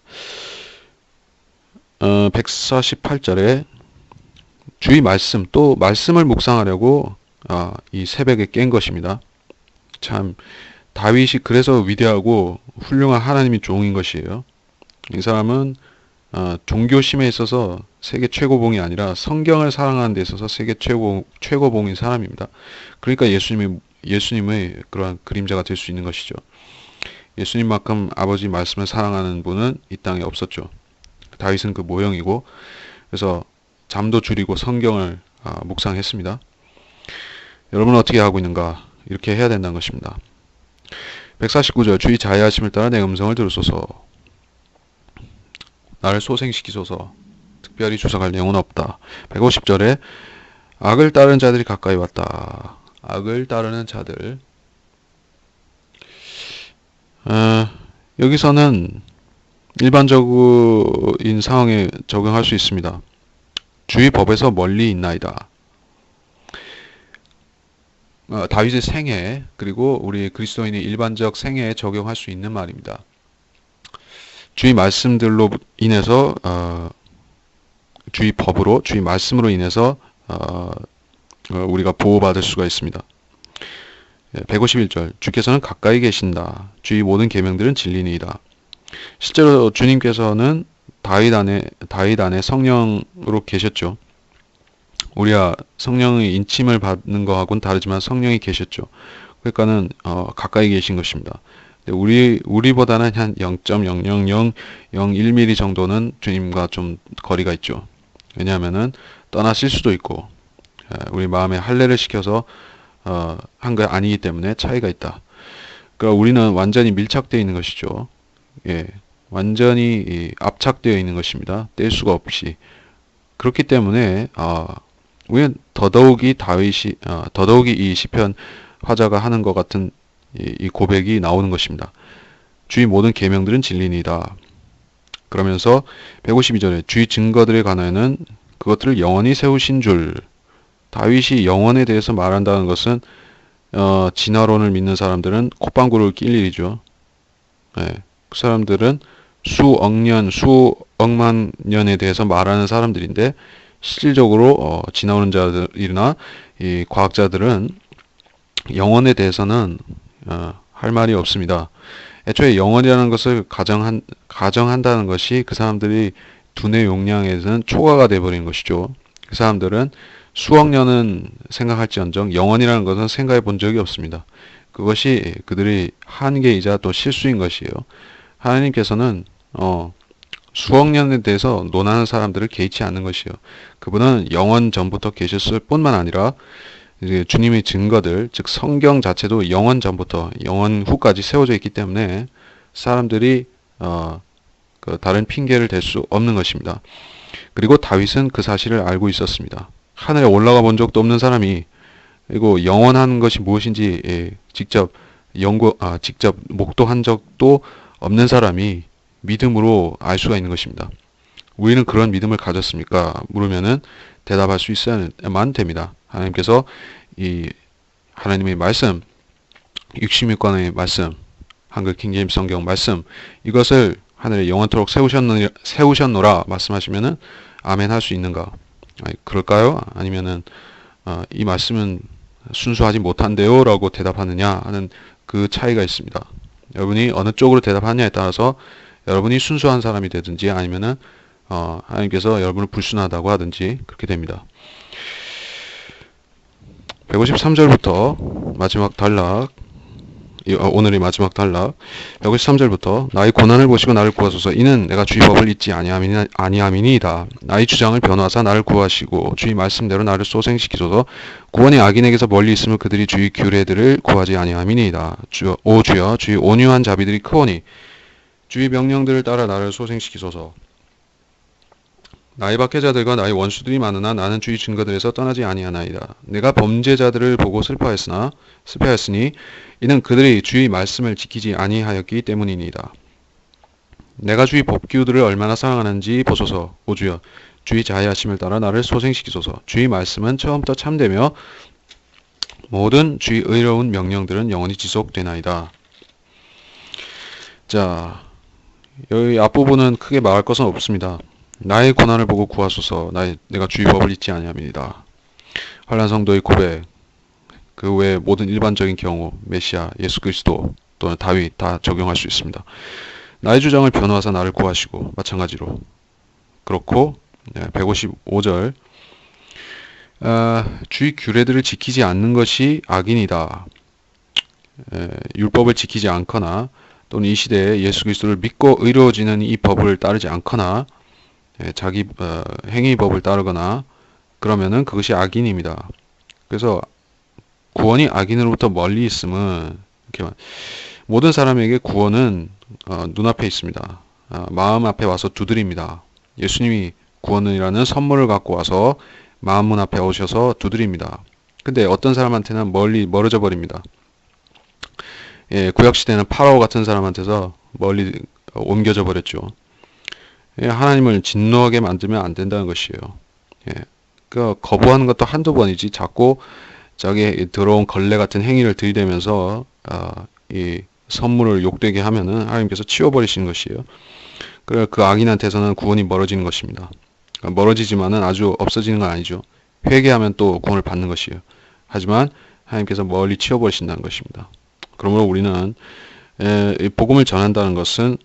148절에 주의 말씀, 또 말씀을 묵상하려고 이 새벽에 깬 것입니다. 참 다윗이 그래서 위대하고 훌륭한 하나님의 종인 것이에요. 이 사람은 종교심에 있어서 세계 최고봉이 아니라 성경을 사랑하는 데 있어서 세계 최고봉인 사람입니다. 그러니까 예수님의 그러한 그림자가 될 수 있는 것이죠. 예수님만큼 아버지 말씀을 사랑하는 분은 이 땅에 없었죠. 다윗은 그 모형이고, 그래서 잠도 줄이고 성경을 묵상했습니다. 여러분은 어떻게 하고 있는가? 이렇게 해야 된다는 것입니다. 149절 주의 자애하심을 따라 내 음성을 들으소서. 나를 소생시키소서. 특별히 주석할 내용은 없다. 150절에 악을 따르는 자들이 가까이 왔다. 악을 따르는 자들. 여기서는 일반적인 상황에 적용할 수 있습니다. 주의 법에서 멀리 있나이다. 다윗의 생애, 그리고 우리 그리스도인의 일반적 생애에 적용할 수 있는 말입니다. 주의 말씀들로 인해서 주의 법으로, 주의 말씀으로 인해서 우리가 보호받을 수가 있습니다. 151절 주께서는 가까이 계신다. 주의 모든 계명들은 진리니이다. 실제로 주님께서는 다윗 안에 성령으로 계셨죠. 우리가 성령의 인침을 받는 것하고는 다르지만 성령이 계셨죠. 그러니까는 가까이 계신 것입니다. 우리보다는 한 0.00001mm 정도는 주님과 좀 거리가 있죠. 왜냐하면은 떠나실 수도 있고 우리 마음에 할례를 시켜서 한 게 아니기 때문에 차이가 있다. 그러니까 우리는 완전히 밀착되어 있는 것이죠. 예, 완전히 압착되어 있는 것입니다. 뗄 수가 없이. 그렇기 때문에 우리는 더더욱이 이 시편 화자가 하는 것 같은 이 고백이 나오는 것입니다. 주의 모든 계명들은 진리니이다. 그러면서 152절에 주의 증거들에 관하여는 그것들을 영원히 세우신 줄. 다윗이 영원에 대해서 말한다는 것은 진화론을 믿는 사람들은 콧방구를 낄 일이죠. 예, 그 사람들은 수억만 년에 대해서 말하는 사람들인데 실질적으로 지나오는 자들이나 이 과학자들은 영원에 대해서는 할 말이 없습니다. 애초에 영원이라는 것을 가정한다는 것이 그 사람들이 두뇌 용량에서는 초과가 되어버린 것이죠. 그 사람들은 수억 년은 생각할지언정 영원이라는 것은 생각해 본 적이 없습니다. 그것이 그들의 한계이자 또 실수인 것이에요. 하나님께서는 수억 년에 대해서 논하는 사람들을 개의치 않는 것이에요. 그분은 영원 전부터 계셨을 뿐만 아니라 이제 주님의 증거들, 즉 성경 자체도 영원 전부터 영원 후까지 세워져 있기 때문에 사람들이 그 다른 핑계를 댈 수 없는 것입니다. 그리고 다윗은 그 사실을 알고 있었습니다. 하늘에 올라가 본 적도 없는 사람이 그리고 영원한 것이 무엇인지 직접 목도한 적도 없는 사람이 믿음으로 알 수가 있는 것입니다. 우리는 그런 믿음을 가졌습니까? 물으면은 대답할 수 있어야만 됩니다. 하나님께서 이 하나님의 말씀, 66권의 말씀, 한글 킹제임스 성경 말씀, 이것을 하늘에 영원토록 세우셨노라 말씀하시면은 아멘 할 수 있는가? 그럴까요? 아니면은 이 말씀은 순수하지 못한데요 라고 대답하느냐 하는 그 차이가 있습니다. 여러분이 어느 쪽으로 대답하느냐에 따라서 여러분이 순수한 사람이 되든지 아니면은 하나님께서 여러분을 불순하다고 하든지 그렇게 됩니다. 153절부터 마지막 단락, 오늘의 마지막 단락 153절부터 나의 고난을 보시고 나를 구하소서. 이는 내가 주의 법을 잊지 아니함이니이다. 나의 주장을 변호하사 나를 구하시고 주의 말씀대로 나를 소생시키소서. 구원이 악인에게서 멀리 있으면 그들이 주의 규례들을 구하지 아니함이니이다. 오 주여, 주의 온유한 자비들이 크오니 주의 명령들을 따라 나를 소생시키소서. 나의 박해자들과 나의 원수들이 많으나 나는 주의 증거들에서 떠나지 아니하나이다. 내가 범죄자들을 보고 슬퍼하였으니 이는 그들이 주의 말씀을 지키지 아니하였기 때문이니이다. 내가 주의 법규들을 얼마나 사랑하는지 보소서. 오 주여, 주의 자애하심을 따라 나를 소생시키소서. 주의 말씀은 처음부터 참되며 모든 주의 의로운 명령들은 영원히 지속되나이다. 자, 여기 앞부분은 크게 말할 것은 없습니다. 나의 고난을 보고 구하소서. 내가 주의 법을 잊지 아니함이니이다. 환난 성도의 고백, 그 외에 모든 일반적인 경우 메시아, 예수 그리스도 또는 다윗 다 적용할 수 있습니다. 나의 주장을 변호하사 나를 구하시고 마찬가지로 그렇고 155절 주의 규례들을 지키지 않는 것이 악인이다. 율법을 지키지 않거나 또는 이 시대에 예수 그리스도를 믿고 의로워지는 이 법을 따르지 않거나 자기 행위법을 따르거나 그러면은 그것이 악인입니다. 그래서 구원이 악인으로부터 멀리 있음은 이렇게 모든 사람에게 구원은 눈앞에 있습니다. 마음 앞에 와서 두드립니다. 예수님이 구원이라는 선물을 갖고 와서 마음 문 앞에 오셔서 두드립니다. 근데 어떤 사람한테는 멀리 멀어져 버립니다. 구약시대는 파라오 같은 사람한테서 멀리 옮겨져 버렸죠. 하나님을 진노하게 만들면 안 된다는 것이에요. 그러니까 거부하는 것도 한두 번이지 자꾸 자기 더러운 걸레 같은 행위를 들이대면서 이 선물을 욕되게 하면은 하나님께서 치워버리시는 것이에요. 그래 그 악인한테서는 구원이 멀어지는 것입니다. 그러니까 멀어지지만은 아주 없어지는 건 아니죠. 회개하면 또 구원을 받는 것이에요. 하지만 하나님께서 멀리 치워버리신다는 것입니다. 그러므로 우리는 이 복음을 전한다는 것은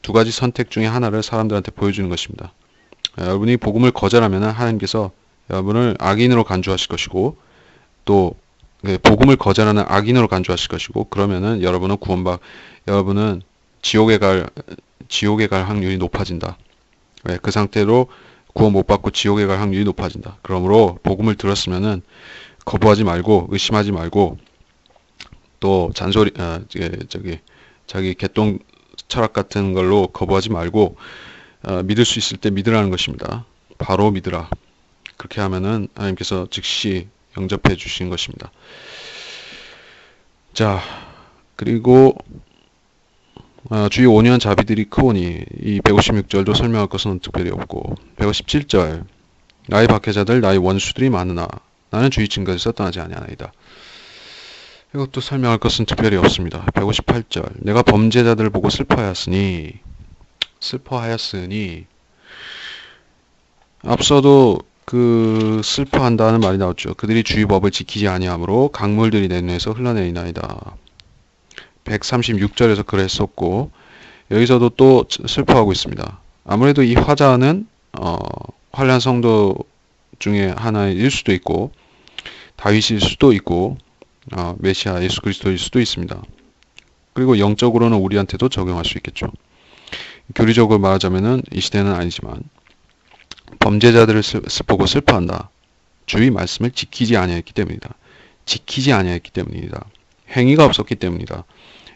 두 가지 선택 중에 하나를 사람들한테 보여주는 것입니다. 여러분이 복음을 거절하면 하나님께서 여러분을 악인으로 간주하실 것이고 또 복음을 거절하는 악인으로 간주하실 것이고 그러면은 여러분은 지옥에 갈 확률이 높아진다. 그 상태로 구원 못 받고 지옥에 갈 확률이 높아진다. 그러므로 복음을 들었으면은 거부하지 말고 의심하지 말고 또 잔소리 자기 개똥 철학 같은 걸로 거부하지 말고 믿을 수 있을 때 믿으라는 것입니다. 바로 믿으라. 그렇게 하면은 하나님께서 즉시 영접해 주신 것입니다. 자, 그리고 주의 5년 자비들이 크오니 이 156절도 설명할 것은 특별히 없고 157절 나의 박해자들 나의 원수들이 많으나 나는 주의 증거에서 떠나지 아니하나이다. 이것도 설명할 것은 특별히 없습니다. 158절 내가 범죄자들을 보고 슬퍼하였으니 앞서도 그 슬퍼한다는 말이 나왔죠. 그들이 주의 법을 지키지 아니하므로 강물들이 내 눈에서 흘러내리나이다. 136절에서 그랬었고 여기서도 또 슬퍼하고 있습니다. 아무래도 이 화자는 환난 성도 중에 하나일 수도 있고 다윗일 수도 있고 메시아 예수 그리스도일 수도 있습니다. 그리고 영적으로는 우리한테도 적용할 수 있겠죠. 교리적으로 말하자면은 이 시대는 아니지만 범죄자들을 보고 슬퍼한다. 주의 말씀을 지키지 아니했기 때문이다. 지키지 아니했기 때문이다. 행위가 없었기 때문이다.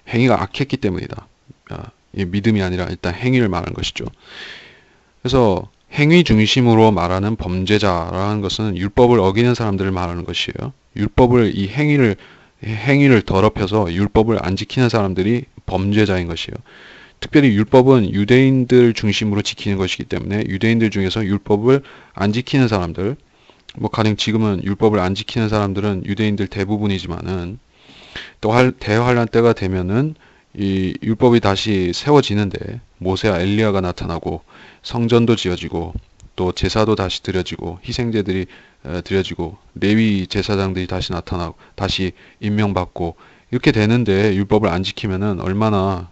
행위가 악했기 때문이다. 믿음이 아니라 일단 행위를 말하는 것이죠. 그래서 행위 중심으로 말하는 범죄자라는 것은 율법을 어기는 사람들을 말하는 것이에요. 율법을 이 행위를 더럽혀서 율법을 안 지키는 사람들이 범죄자인 것이에요. 특별히 율법은 유대인들 중심으로 지키는 것이기 때문에 유대인들 중에서 율법을 안 지키는 사람들, 가령 지금은 율법을 안 지키는 사람들은 유대인들 대부분이지만은 또 대환란 때가 되면은 이 율법이 다시 세워지는데 모세와 엘리야가 나타나고 성전도 지어지고 또 제사도 다시 드려지고 희생제들이 드려지고 레위 제사장들이 다시 나타나고 다시 임명받고 이렇게 되는데 율법을 안 지키면은 얼마나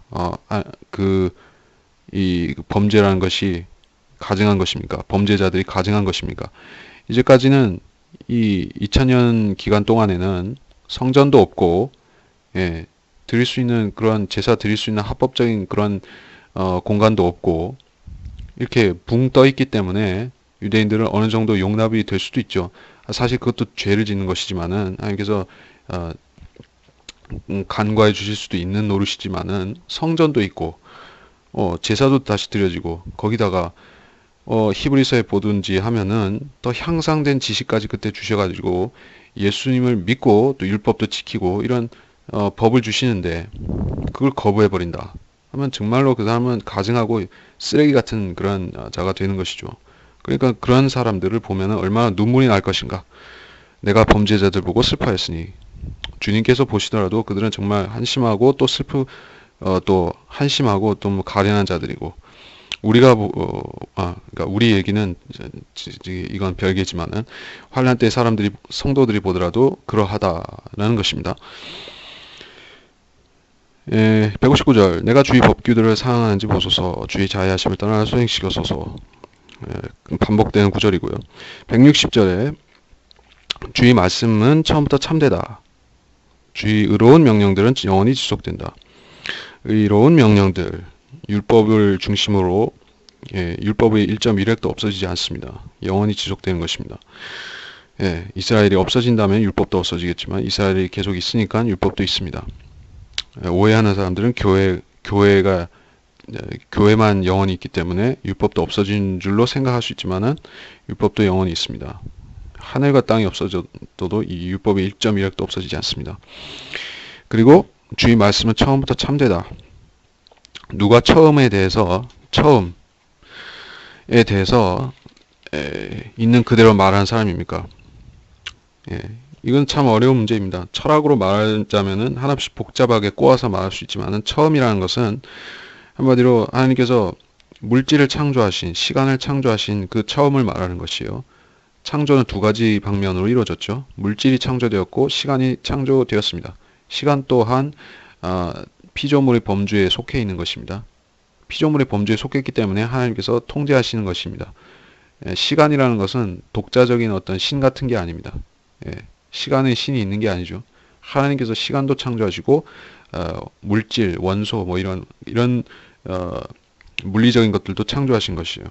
이 범죄라는 것이 가증한 것입니까? 범죄자들이 가증한 것입니까? 이제까지는 이 2000년 기간 동안에는 성전도 없고 드릴 수 있는 그런 제사 드릴 수 있는 합법적인 그런 공간도 없고 이렇게 붕 떠 있기 때문에 유대인들은 어느 정도 용납이 될 수도 있죠. 사실 그것도 죄를 짓는 것이지만은 하나님께서 간과해 주실 수도 있는 노릇이지만은 성전도 있고 제사도 다시 드려지고 거기다가 히브리서에 보든지 하면은 더 향상된 지식까지 그때 주셔가지고 예수님을 믿고 또 율법도 지키고 이런 법을 주시는데 그걸 거부해 버린다 하면 정말로 그 사람은 가증하고 쓰레기 같은 그런 자가 되는 것이죠. 그러니까 그런 사람들을 보면은 얼마나 눈물이 날 것인가. 내가 범죄자들 보고 슬퍼했으니 주님께서 보시더라도 그들은 정말 한심하고 또 또 한심하고 또 뭐 가련한 자들이고 우리가 그러니까 우리 얘기는 이건 별개지만은 환난 때 성도들이 보더라도 그러하다라는 것입니다. 159절 내가 주의 법규들을 사랑하는지 보소서 주의 자애하심을 떠나 수행시켜소서 반복되는 구절이고요. 160절에 주의 말씀은 처음부터 참되다. 주의 의로운 명령들은 영원히 지속된다. 의로운 명령들, 율법을 중심으로 율법의 1.1획도 없어지지 않습니다. 영원히 지속되는 것입니다. 이스라엘이 없어진다면 율법도 없어지겠지만 이스라엘이 계속 있으니까 율법도 있습니다. 오해하는 사람들은 교회만 영원히 있기 때문에 율법도 없어진 줄로 생각할 수 있지만은 율법도 영원히 있습니다. 하늘과 땅이 없어져도 이 율법의 1.1획도 없어지지 않습니다. 그리고 주의 말씀은 처음부터 참되다. 누가 처음에 대해서 있는 그대로 말하는 사람입니까? 이건 참 어려운 문제입니다. 철학으로 말하자면은 하나씩 복잡하게 꼬아서 말할 수 있지만은 처음이라는 것은 한마디로 하나님께서 물질을 창조하신, 시간을 창조하신 그 처음을 말하는 것이요. 창조는 두 가지 방면으로 이루어졌죠. 물질이 창조되었고 시간이 창조되었습니다. 시간 또한 피조물의 범주에 속해 있는 것입니다. 피조물의 범주에 속했기 때문에 하나님께서 통제하시는 것입니다. 시간이라는 것은 독자적인 어떤 신 같은 게 아닙니다. 시간의 신이 있는 게 아니죠. 하나님께서 시간도 창조하시고 물질, 원소 뭐 이런 물리적인 것들도 창조하신 것이에요.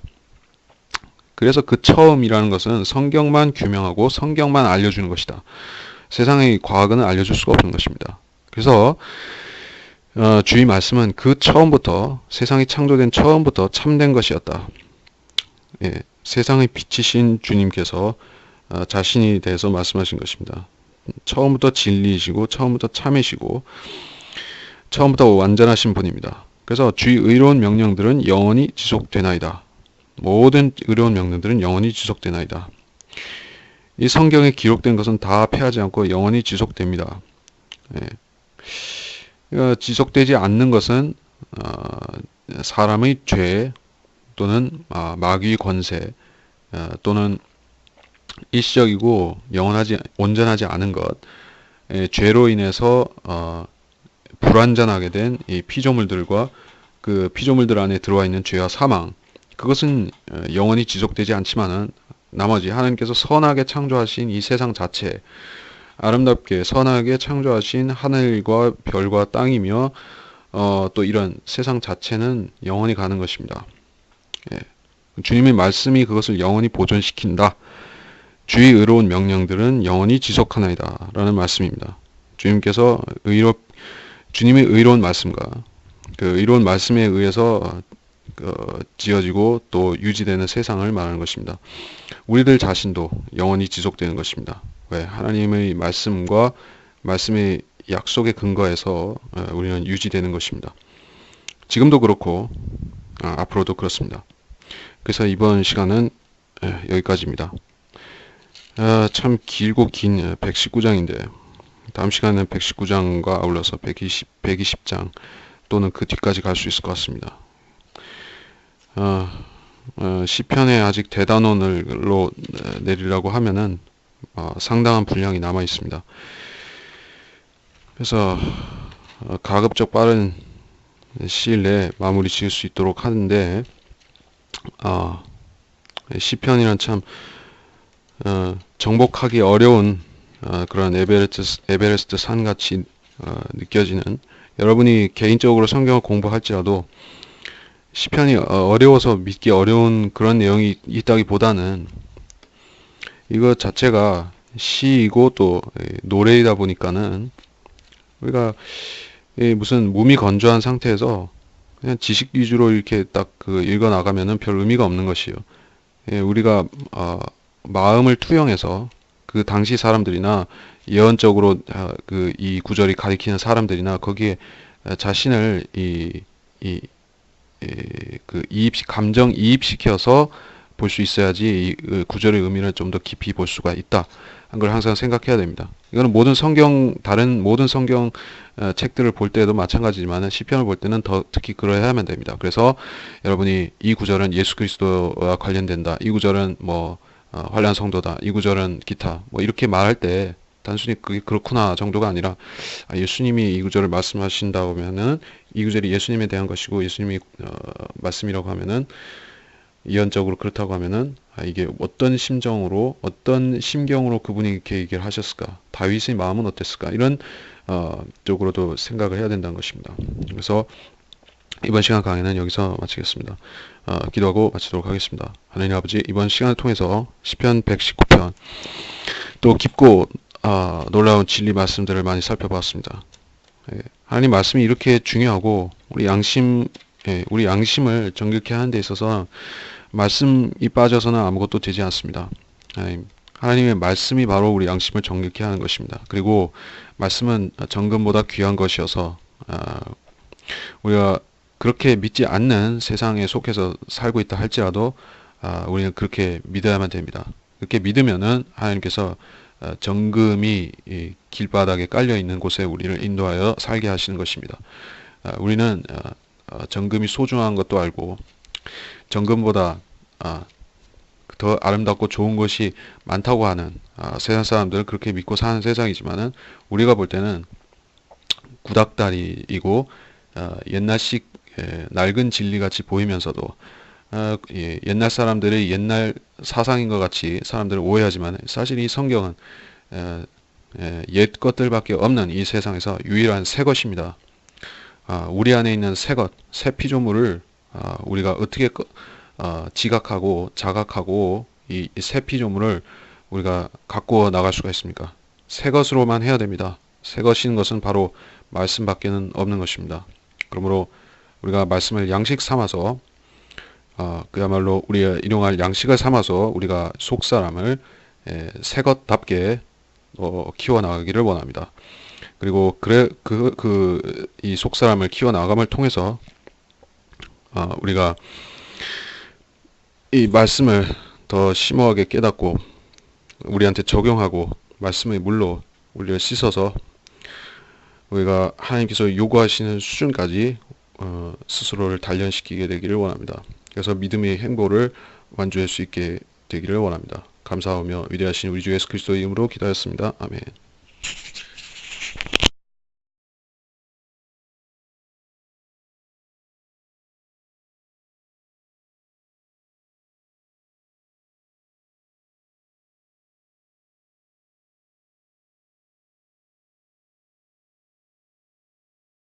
그래서 그 처음이라는 것은 성경만 규명하고 성경만 알려주는 것이다. 세상의 과학은 알려줄 수가 없는 것입니다. 그래서 주의 말씀은 그 처음부터, 세상이 창조된 처음부터 참된 것이었다. 세상의 빛이신 주님께서 자신이 대해서 말씀하신 것입니다. 처음부터 진리이시고 처음부터 참이시고 처음부터 완전하신 분입니다. 그래서 주의 의로운 명령들은 영원히 지속되나이다. 모든 의로운 명령들은 영원히 지속되나이다. 이 성경에 기록된 것은 다 패하지 않고 영원히 지속됩니다. 지속되지 않는 것은 사람의 죄 또는 마귀의 권세 또는 일시적이고 온전하지 않은 것, 죄로 인해서 불완전하게 된 이 피조물들과 그 피조물들 안에 들어와 있는 죄와 사망, 그것은 영원히 지속되지 않지만은 나머지 하나님께서 선하게 창조하신 이 세상 자체, 아름답게 선하게 창조하신 하늘과 별과 땅이며 또 이런 세상 자체는 영원히 가는 것입니다. 주님의 말씀이 그것을 영원히 보존시킨다. 주의 의로운 명령들은 영원히 지속하나이다 라는 말씀입니다. 주님의 의로운 말씀과 그 의로운 말씀에 의해서 지어지고 또 유지되는 세상을 말하는 것입니다. 우리들 자신도 영원히 지속되는 것입니다. 왜? 하나님의 말씀과 말씀의 약속에 근거해서 우리는 유지되는 것입니다. 지금도 그렇고 앞으로도 그렇습니다. 그래서 이번 시간은 여기까지입니다. 참 길고 긴 119장인데 다음 시간에는 119장과 아울러서 120장 또는 그 뒤까지 갈 수 있을 것 같습니다. 시편에 아직 대단원으로 내리려고 하면은 상당한 분량이 남아 있습니다. 그래서 가급적 빠른 시일 내에 마무리 지을 수 있도록 하는데 시편이란 참 정복하기 어려운 그런 에베레스트 산같이 느껴지는, 여러분이 개인적으로 성경을 공부할지라도 시편이 어려워서 믿기 어려운 그런 내용이 있다기보다는 이것 자체가 시이고 또 노래이다 보니까는 우리가 무슨 몸이 건조한 상태에서 그냥 지식 위주로 이렇게 딱 읽어 나가면은 별 의미가 없는 것이요. 우리가 마음을 투영해서 그 당시 사람들이나 예언적으로 이 구절이 가리키는 사람들이나 거기에 자신을 감정 이입시켜서 볼 수 있어야지 이 구절의 의미를 좀 더 깊이 볼 수가 있다 한 걸 항상 생각해야 됩니다. 이거는 다른 모든 성경 책들을 볼 때도 마찬가지지만 시편을 볼 때는 더 특히 그러해야만 됩니다. 그래서 여러분이 이 구절은 예수 그리스도와 관련된다, 이 구절은 환난 성도다, 이 구절은 기타 이렇게 말할 때 단순히 그게 그렇구나 정도가 아니라 예수님이 이 구절을 말씀하신다고 하면은 이 구절이 예수님에 대한 것이고 예수님이 말씀이라고 하면은 이언적으로 그렇다고 하면은 이게 어떤 심정으로 어떤 심경으로 그분이 이렇게 얘기를 하셨을까? 다윗의 마음은 어땠을까? 이런 쪽으로도 생각을 해야 된다는 것입니다. 그래서 이번 시간 강의는 여기서 마치겠습니다. 기도하고 마치도록 하겠습니다. 하나님 아버지, 이번 시간을 통해서 시편 119편 또 깊고 놀라운 진리 말씀들을 많이 살펴봤습니다. 예, 하나님 말씀이 이렇게 중요하고 우리 양심을 정결케 하는 데 있어서 말씀이 빠져서는 아무것도 되지 않습니다. 하나님의 말씀이 바로 우리 양심을 정결케 하는 것입니다. 그리고 말씀은 정금보다 귀한 것이어서 우리가 그렇게 믿지 않는 세상에 속해서 살고 있다 할지라도 우리는 그렇게 믿어야만 됩니다. 그렇게 믿으면은 하나님께서 정금이 이 길바닥에 깔려 있는 곳에 우리를 인도하여 살게 하시는 것입니다. 우리는 정금이 소중한 것도 알고 정금보다 더 아름답고 좋은 것이 많다고 하는 세상 사람들은 그렇게 믿고 사는 세상이지만은 우리가 볼 때는 구닥다리이고 옛날식 낡은 진리같이 보이면서도 옛날 사람들의 옛날 사상인 것 같이 사람들은 오해하지만 사실 이 성경은 옛 것들밖에 없는 이 세상에서 유일한 새 것입니다. 우리 안에 있는 새 것, 새 피조물을 우리가 어떻게 지각하고 자각하고 이 새 피조물을 우리가 갖고 나갈 수가 있습니까? 새 것으로만 해야 됩니다. 새 것인 것은 바로 말씀밖에는 없는 것입니다. 그러므로 우리가 말씀을 양식 삼아서 그야말로 우리가 일용할 양식을 삼아서 우리가 속사람을 새 것답게 키워나가기를 원합니다. 그리고 이 속사람을 키워나감을 통해서 우리가 이 말씀을 더 심오하게 깨닫고 우리한테 적용하고 말씀의 물로 우리를 씻어서 우리가 하나님께서 요구하시는 수준까지 스스로를 단련시키게 되기를 원합니다. 그래서 믿음의 행보를 완주할 수 있게 되기를 원합니다. 감사하며 위대하신 우리 주 예수 그리스도의 이름으로 기도하였습니다. 아멘.